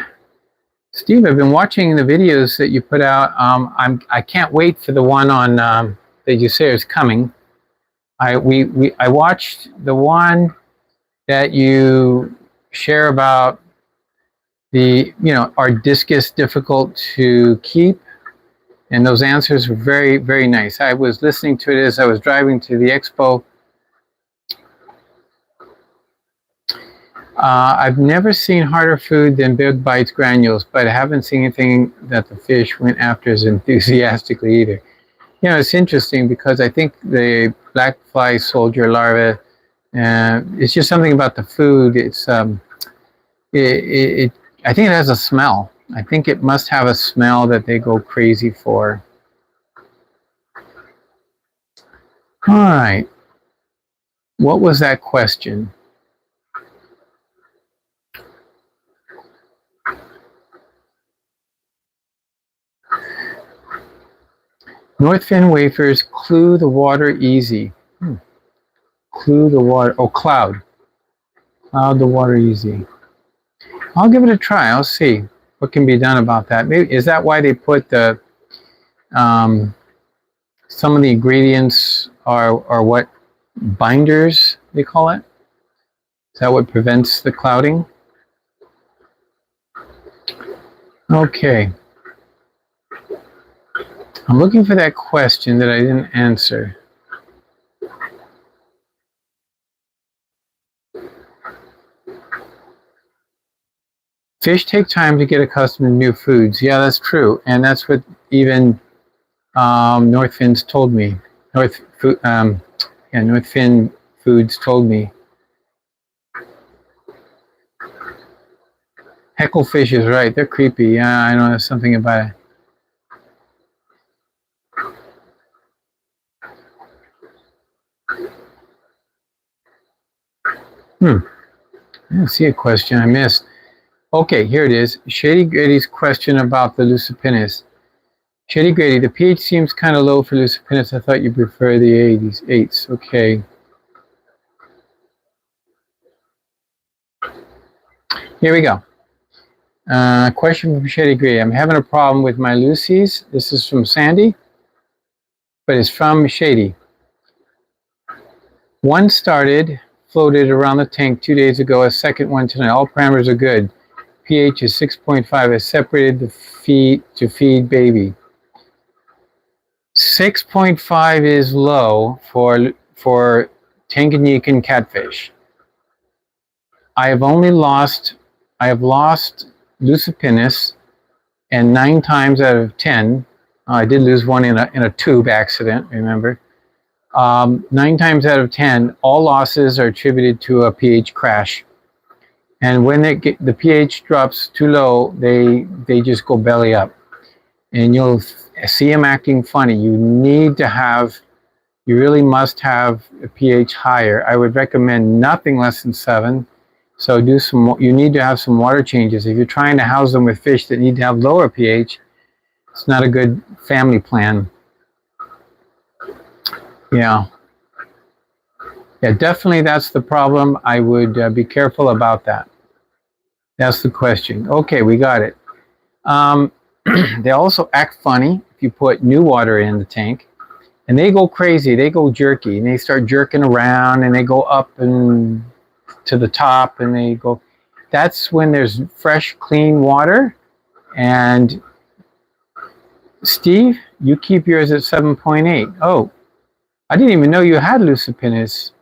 Steve, I've been watching the videos that you put out. I can't wait for the one on that you say is coming. I watched the one that you share about the, are discus difficult to keep? And those answers were very, very nice. I was listening to it as I was driving to the expo. I've never seen harder food than Big Bites granules, but I haven't seen anything that the fish went after as enthusiastically either. It's interesting because I think the black fly soldier larva, it's just something about the food. It's I think it has a smell. I think it must have a smell that they go crazy for. All right. What was that question? North fin wafers clue the water easy. Clue the water. Oh, cloud. Cloud the water easy. I'll give it a try. I'll see what can be done about that. Maybe is that why they put the some of the ingredients are what binders they call it? Is that what prevents the clouding? Okay. I'm looking for that question that I didn't answer. Fish take time to get accustomed to new foods. Yeah, that's true. And that's what even North Finns told me. North Fin Foods told me. Hecklefish is right. They're creepy. Yeah, I know there's something about it. I don't see a question I missed. Okay, here it is. Shady Grady's question about the Lucipinnis. Shady Grady, the pH seems kind of low for Lucipinnis. I thought you prefer the 8s. Okay. Here we go. Question from Shady Grady. I'm having a problem with my Lucy's. This is from Sandy, but it's from Shady. One started, floated around the tank 2 days ago. A second one tonight. All parameters are good. pH is 6.5. I separated the feed to feed baby. 6.5 is low for Tanganyikan catfish. I have lost Lucipinnis, and 9 times out of 10, I did lose one in a tube accident, remember? 9 times out of 10, all losses are attributed to a pH crash. And when the pH drops too low, they just go belly up. And you'll see them acting funny. You really must have a pH higher. I would recommend nothing less than 7. So you need to have some water changes. If you're trying to house them with fish that need to have lower pH, it's not a good family plan. Yeah, definitely that's the problem. I would be careful about that. That's the question. Okay, we got it. They also act funny if you put new water in the tank, and they go crazy. They go jerky, and they start jerking around, and they go up and to the top, and they go. That's when there's fresh, clean water. And Steve, you keep yours at 7.8. Oh, I didn't even know you had Lucipinnis.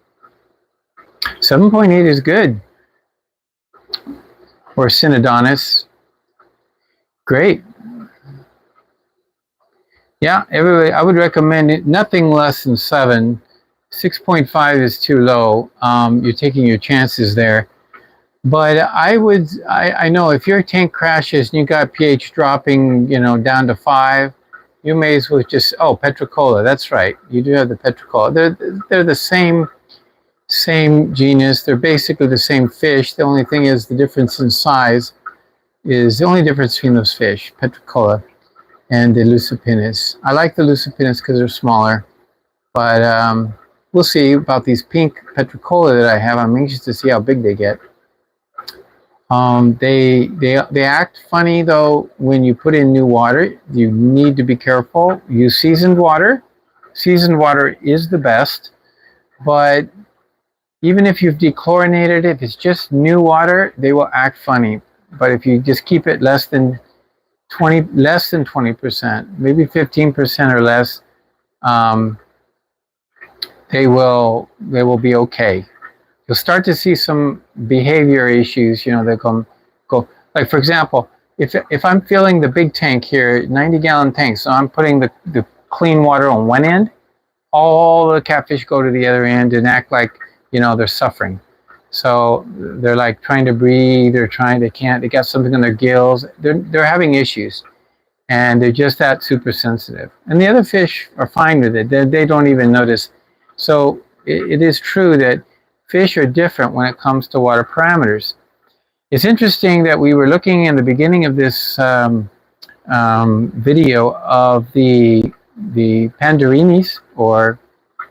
7.8 is good. Or Synodontis. Great. Yeah, everybody, I would recommend it. Nothing less than 7. 6.5 is too low. You're taking your chances there. But I know if your tank crashes and you got pH dropping, down to 5, you may as well just, oh, Petricola, that's right. You do have the Petricola. They're the same genus. They're basically the same fish. The only thing is the difference in size is the only difference between those fish, Petricola and the Lucipinus. I like the Lucipinus because they're smaller, but we'll see about these pink Petricola that I have. I'm anxious to see how big they get. They act funny though when you put in new water. You need to be careful. Use seasoned water. Seasoned water is the best, but even if you've dechlorinated it, if it's just new water, they will act funny. But if you just keep it less than 20%, maybe 15% or less, they will be okay. You'll start to see some behavior issues. You know, they go like, for example, if I'm filling the big tank here, 90-gallon tank, so I'm putting the clean water on one end, all the catfish go to the other end and act like, you know, they're suffering. So they're like trying to breathe, they can't, they got something in their gills. They're having issues, and they're just that super sensitive. And the other fish are fine with it. They don't even notice. So it is true that fish are different when it comes to water parameters. It's interesting that we were looking in the beginning of this video of the Pandurinis or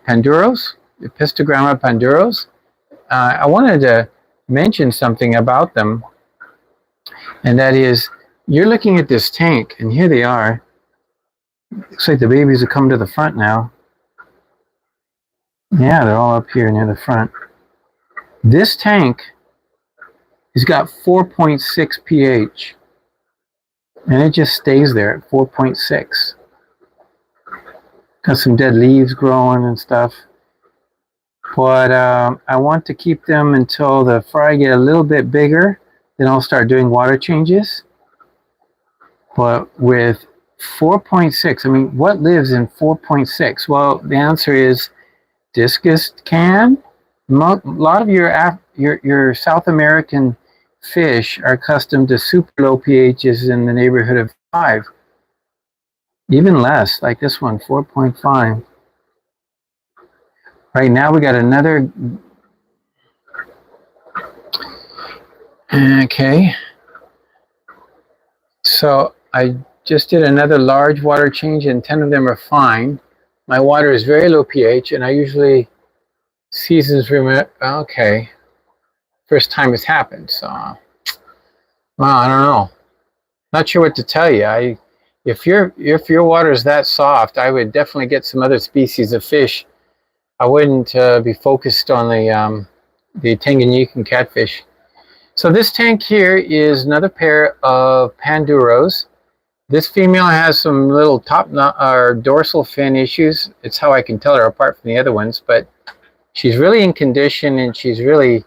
Panduros, Apistogramma panduros. I wanted to mention something about them, and that is, you're looking at this tank, and here they are. Looks like the babies have come to the front now. Yeah, they're all up here near the front. This tank has got 4.6 pH, and it just stays there at 4.6. Got some dead leaves growing and stuff. But I want to keep them until the fry get a little bit bigger. Then I'll start doing water changes. But with 4.6, I mean, what lives in 4.6? Well, the answer is discus can. A lot of your South American fish are accustomed to super low pHs in the neighborhood of 5. Even less, like this one, 4.5. Right now we got another, okay. So I just did another large water change, and 10 of them are fine. My water is very low pH, and I usually seasons remove. Okay, first time it's happened. So, well, I don't know. Not sure what to tell you. If your water is that soft, I would definitely get some other species of fish. I wouldn't be focused on the Tanganyika catfish. So this tank here is another pair of Panduros. This female has some little top or dorsal fin issues. It's how I can tell her apart from the other ones, but she's really in condition, and she's really,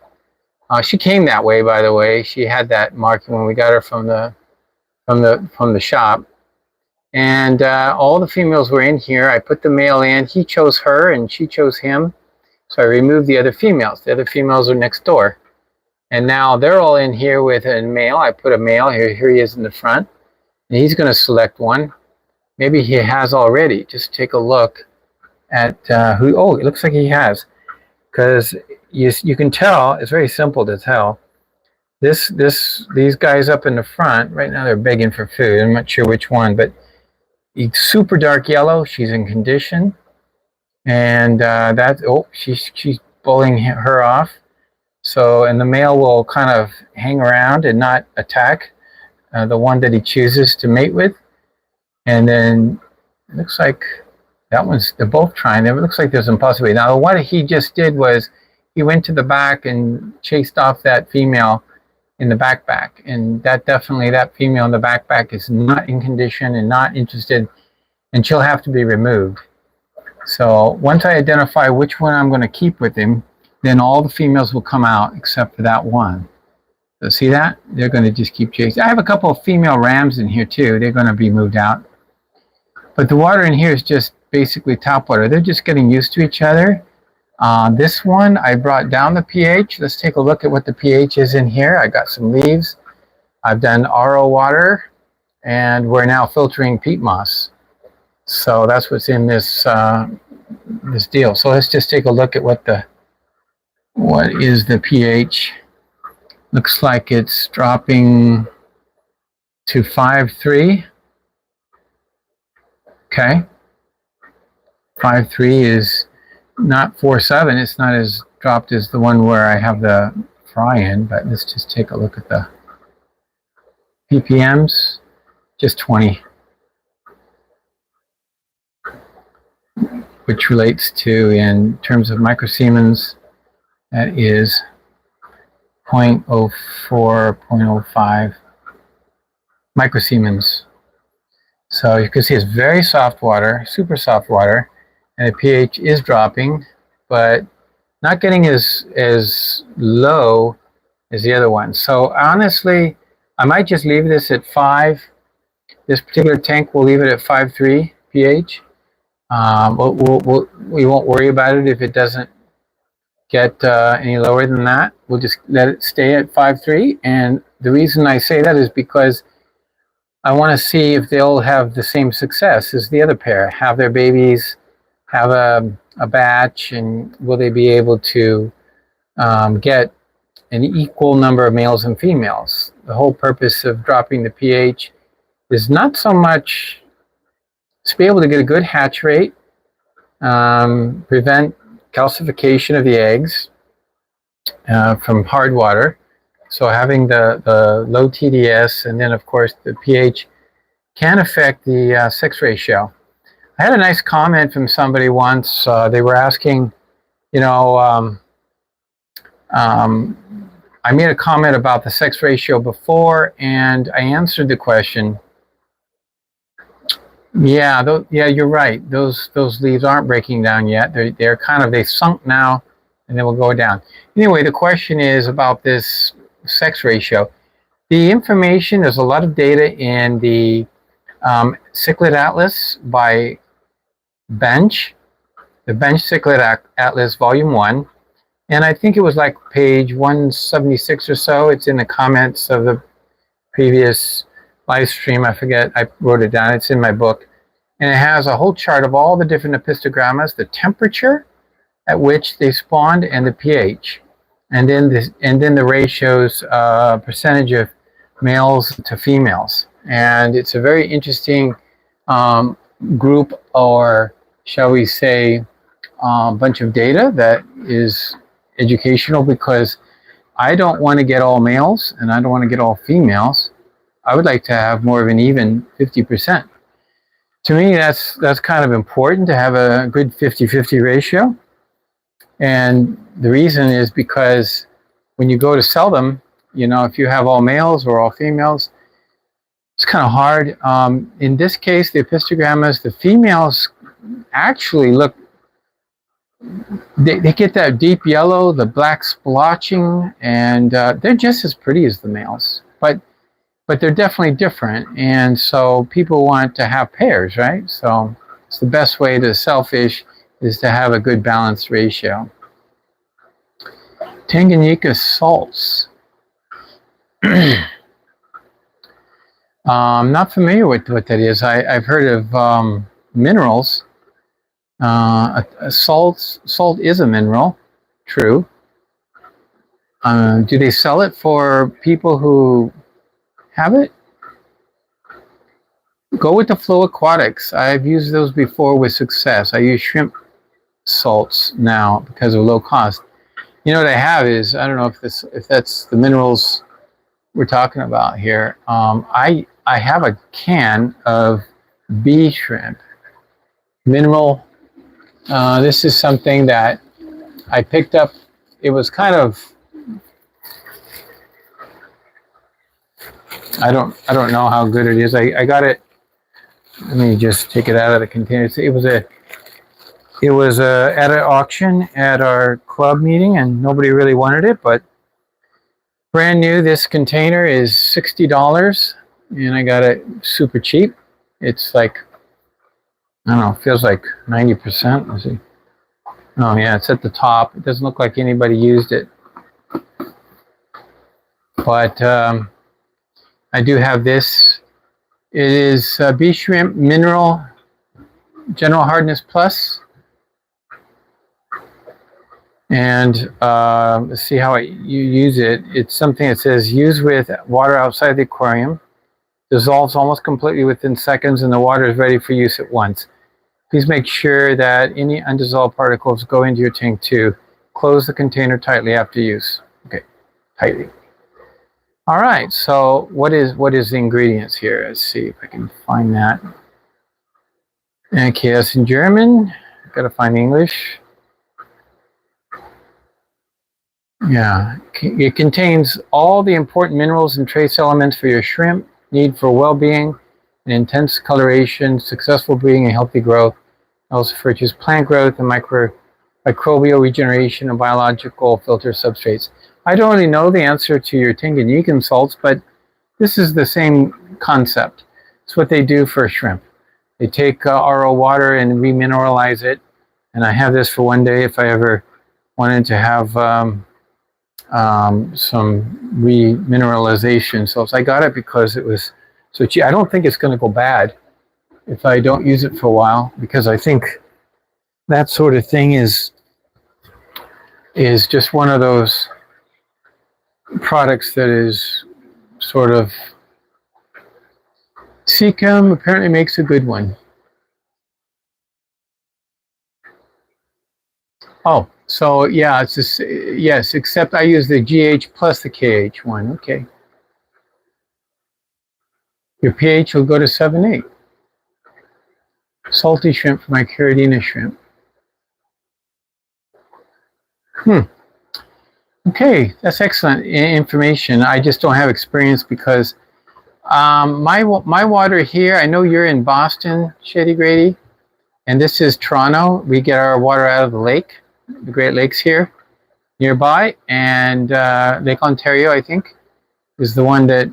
she came that way, by the way. She had that marking when we got her from the shop. And all the females were in here. I put the male in. He chose her, and she chose him. So I removed the other females. The other females are next door. And now they're all in here with a male. I put a male here. Here he is in the front. And he's going to select one. Maybe he has already. Just take a look at who. Oh, it looks like he has. Because you can tell. It's very simple to tell. These guys up in the front, right now they're begging for food. I'm not sure which one, but it's super dark yellow. She's in condition, and she's bullying her off. So, and the male will kind of hang around and not attack the one that he chooses to mate with. And then it looks like they're both trying. It looks like there's impossibility. Now, what he just did was he went to the back and chased off that female in the backpack, and that female in the backpack is not in condition and not interested, and she'll have to be removed. So once I identify which one I'm going to keep with him, then all the females will come out except for that one. So see that? They're going to just keep chasing. I have a couple of female rams in here too. They're going to be moved out. But the water in here is just basically top water. They're just getting used to each other. This one, I brought down the pH. Let's take a look at what the pH is in here. I got some leaves. I've done RO water, and we're now filtering peat moss. So that's what's in this this deal. So let's just take a look at what is the pH. Looks like it's dropping to 5.3. Okay. 5.3 is not 4.7. It's not as dropped as the one where I have the fry in, but let's just take a look at the ppms. Just 20, which relates to, in terms of microsiemens, that is 0.04, 0.05 microsiemens. So you can see it's very soft water, super soft water, and the pH is dropping, but not getting as low as the other one. So honestly, I might just leave this at 5. This particular tank, we'll leave it at 5.3 pH. We won't worry about it if it doesn't get any lower than that. We'll just let it stay at 5.3. And the reason I say that is because I want to see if they'll have the same success as the other pair, have their babies have a batch, and will they be able to get an equal number of males and females. The whole purpose of dropping the pH is not so much to be able to get a good hatch rate, prevent calcification of the eggs from hard water. So having the low TDS, and then of course the pH can affect the sex ratio. I had a nice comment from somebody once. They were asking, you know, I made a comment about the sex ratio before, and I answered the question. Yeah, you're right. Those leaves aren't breaking down yet. They're kind of, they sunk now, and then will go down. Anyway, the question is about this sex ratio. The information, there's a lot of data in the Cichlid Atlas by Bench, the Bench Cichlid Atlas Volume 1. And I think it was like page 176 or so. It's in the comments of the previous live stream. I forget, I wrote it down. It's in my book. And it has a whole chart of all the different apistogrammas, the temperature at which they spawned, and the pH. And then the ratios, percentage of males to females. And it's a very interesting group, or shall we say, bunch of data that is educational, because I don't want to get all males and I don't want to get all females. I would like to have more of an even 50%. To me, that's kind of important to have a good 50-50 ratio. And the reason is because when you go to sell them, you know, if you have all males or all females, it's kind of hard. In this case, the apistogrammas, the females actually look, they get that deep yellow, the black splotching, and they're just as pretty as the males, but they're definitely different. And so people want to have pairs, right? So it's the best way to sell fish is to have a good balanced ratio. Tanganyika salts. I'm not familiar with what that is. I've heard of minerals. Salt is a mineral, true. Do they sell it for people who have it? Go with the Flow Aquatics. I've used those before with success. I use shrimp salts now because of low cost. You know what I have is, I don't know if that's the minerals we're talking about here. I have a can of bee shrimp mineral. This is something that I picked up. It was kind of, I don't know how good it is. I got it. Let me just take it out of the container. It was at an auction at our club meeting, and nobody really wanted it, but brand new. This container is $60, and I got it super cheap. It's like, I don't know, feels like 90%. Let's see. Oh yeah, it's at the top. It doesn't look like anybody used it. But I do have this. It is bee shrimp mineral General Hardness Plus. And let's see how you use it. It's something that says use with water outside the aquarium. Dissolves almost completely within seconds and the water is ready for use at once. Please make sure that any undissolved particles go into your tank too. Close the container tightly after use. Okay, tightly. All right, so what is the ingredients here? Let's see if I can find that. Okay, that's in German. Gotta find English. Yeah, it contains all the important minerals and trace elements for your shrimp, need for well-being, and intense coloration, successful breeding, and healthy growth. It also features plant growth and microbial regeneration and biological filter substrates. I don't really know the answer to your Tanganyika salts, but this is the same concept. It's what they do for shrimp. They take RO water and remineralize it, and I have this for one day if I ever wanted to have some remineralization. So I got it because it was so cheap. I don't think it's going to go bad if I don't use it for a while, because I think that sort of thing is just one of those products that is sort of Seachem apparently makes a good one. Oh, so yeah, it's just, yes, except I use the GH plus the KH one. Okay. Your pH will go to 7.8. Salty shrimp for my Caridina shrimp. Okay, that's excellent information. I just don't have experience because my water here, I know you're in Boston, Shady Grady, and this is Toronto. We get our water out of the lake, the Great Lakes here nearby, and Lake Ontario, I think, is the one that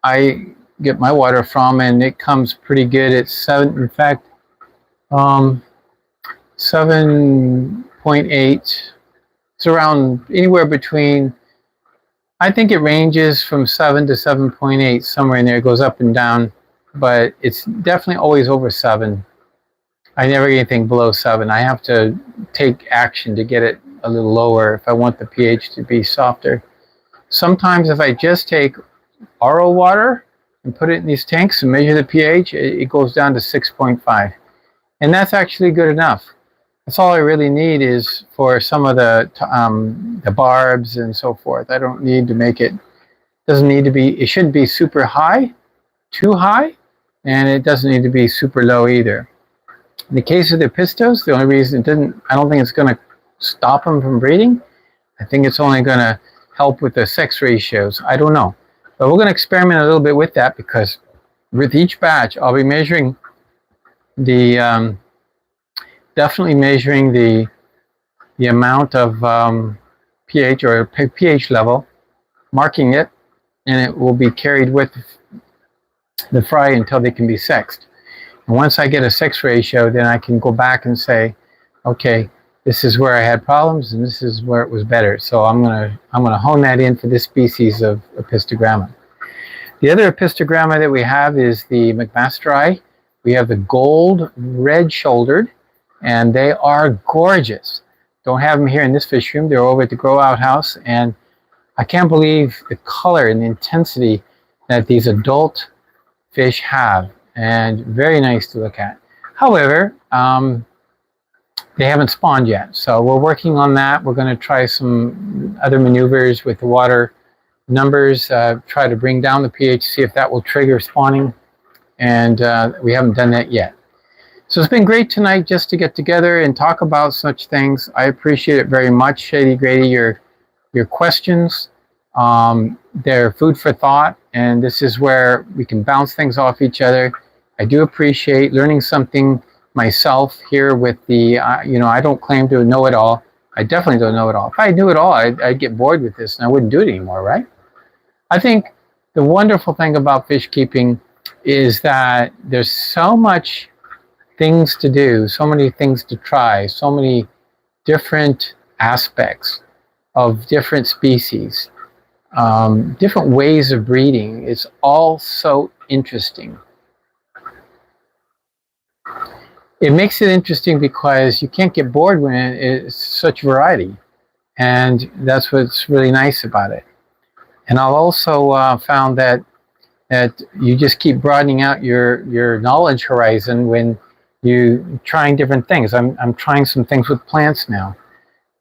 I get my water from, and it comes pretty good. It's 7.8. It's around anywhere between, I think it ranges from 7 to 7.8, somewhere in there. It goes up and down, but it's definitely always over 7. I never get anything below 7. I have to take action to get it a little lower if I want the pH to be softer. Sometimes if I just take RO water and put it in these tanks and measure the pH, it goes down to 6.5. And that's actually good enough. That's all I really need is for some of the barbs and so forth. I don't need to make it, doesn't need to be, it shouldn't be super high, too high, and it doesn't need to be super low either. In the case of the pistos, the only reason it didn't, I don't think it's going to stop them from breeding. I think it's only going to help with the sex ratios. I don't know. But we're going to experiment a little bit with that, because with each batch, I'll be measuring the, definitely measuring the amount of pH or pH level, marking it, and it will be carried with the fry until they can be sexed. And once I get a sex ratio, then I can go back and say, okay, this is where I had problems and this is where it was better. So I'm gonna hone that in for this species of Apistogramma. The other Apistogramma that we have is the McMasteri. We have the gold red-shouldered, and they are gorgeous. Don't have them here in this fish room. They're over at the Grow Out House, and I can't believe the color and the intensity that these adult fish have, and very nice to look at. However, they haven't spawned yet, so we're working on that. We're going to try some other maneuvers with the water numbers, try to bring down the pH, see if that will trigger spawning, and we haven't done that yet. So it's been great tonight just to get together and talk about such things. I appreciate it very much, Shady Grady, your questions. They're food for thought, and this is where we can bounce things off each other. I do appreciate learning something myself here with the, I don't claim to know it all. I definitely don't know it all. If I knew it all, I'd get bored with this and I wouldn't do it anymore, right? I think the wonderful thing about fish keeping is that there's so much things to do, so many things to try, so many different aspects of different species, different ways of breeding. It's all so interesting. it makes it interesting because you can't get bored when it's such variety, and that's what's really nice about it. And I've also found that you just keep broadening out your knowledge horizon when you trying different things. I'm trying some things with plants now.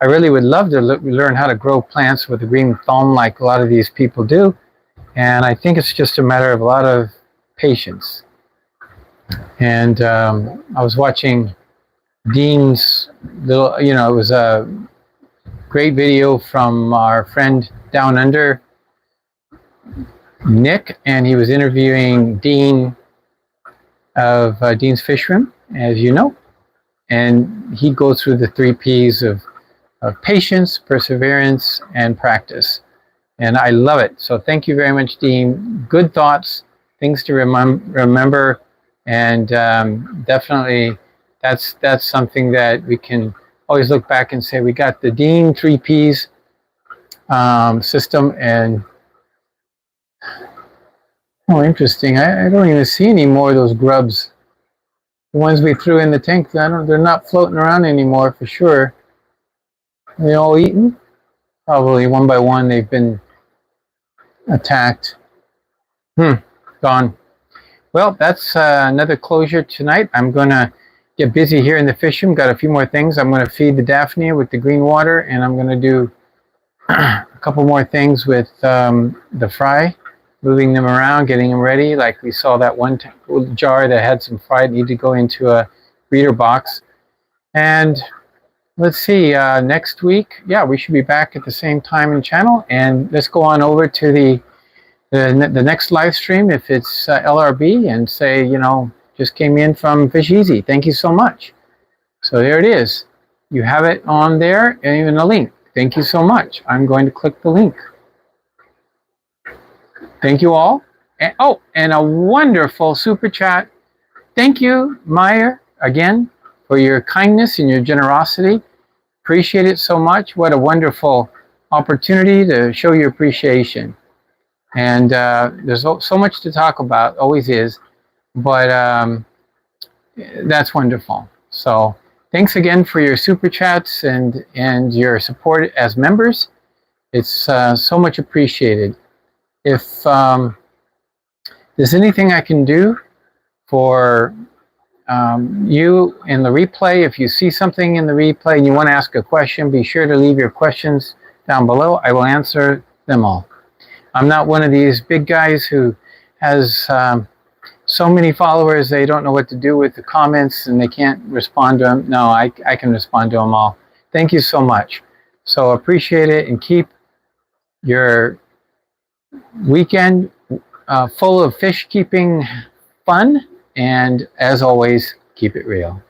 I really would love to learn how to grow plants with a green thumb like a lot of these people do, and I think it's just a matter of a lot of patience. And I was watching Dean's little, it was a great video from our friend Down Under, Nick, and he was interviewing Dean of Dean's Fish Room, as you know, and he goes through the 3 P's of patience, perseverance, and practice. And I love it. So thank you very much, Dean. Good thoughts, things to remember, and definitely that's something that we can always look back and say we got the Dean 3 P's system. And oh, interesting. I don't even see any more of those grubs. The ones we threw in the tank, they're not floating around anymore for sure. Are they all eaten? Probably one by one they've been attacked. Gone. Well, that's another closure tonight. I'm going to get busy here in the fish room. Got a few more things. I'm going to feed the Daphnia with the green water, and I'm going to do a couple more things with the fry, moving them around, getting them ready. Like we saw that one jar that had some fry need to go into a breeder box. And let's see, next week, yeah, we should be back at the same time and channel. And let's go on over to the next live stream, if it's LRB, and say, just came in from FishEZ. Thank you so much. So there it is. You have it on there, and even a link. Thank you so much. I'm going to click the link. Thank you all. And, oh, and a wonderful super chat. Thank you, Meyer, again, for your kindness and your generosity. Appreciate it so much. What a wonderful opportunity to show your appreciation. And there's so much to talk about, always is, but that's wonderful. So thanks again for your super chats and your support as members. It's so much appreciated. If there's anything I can do for you in the replay, if you see something in the replay and you want to ask a question, be sure to leave your questions down below. I will answer them all. I'm not one of these big guys who has so many followers they don't know what to do with the comments and they can't respond to them. No, I can respond to them all. Thank you so much. So appreciate it, and keep your weekend full of fish keeping fun, and as always, keep it real.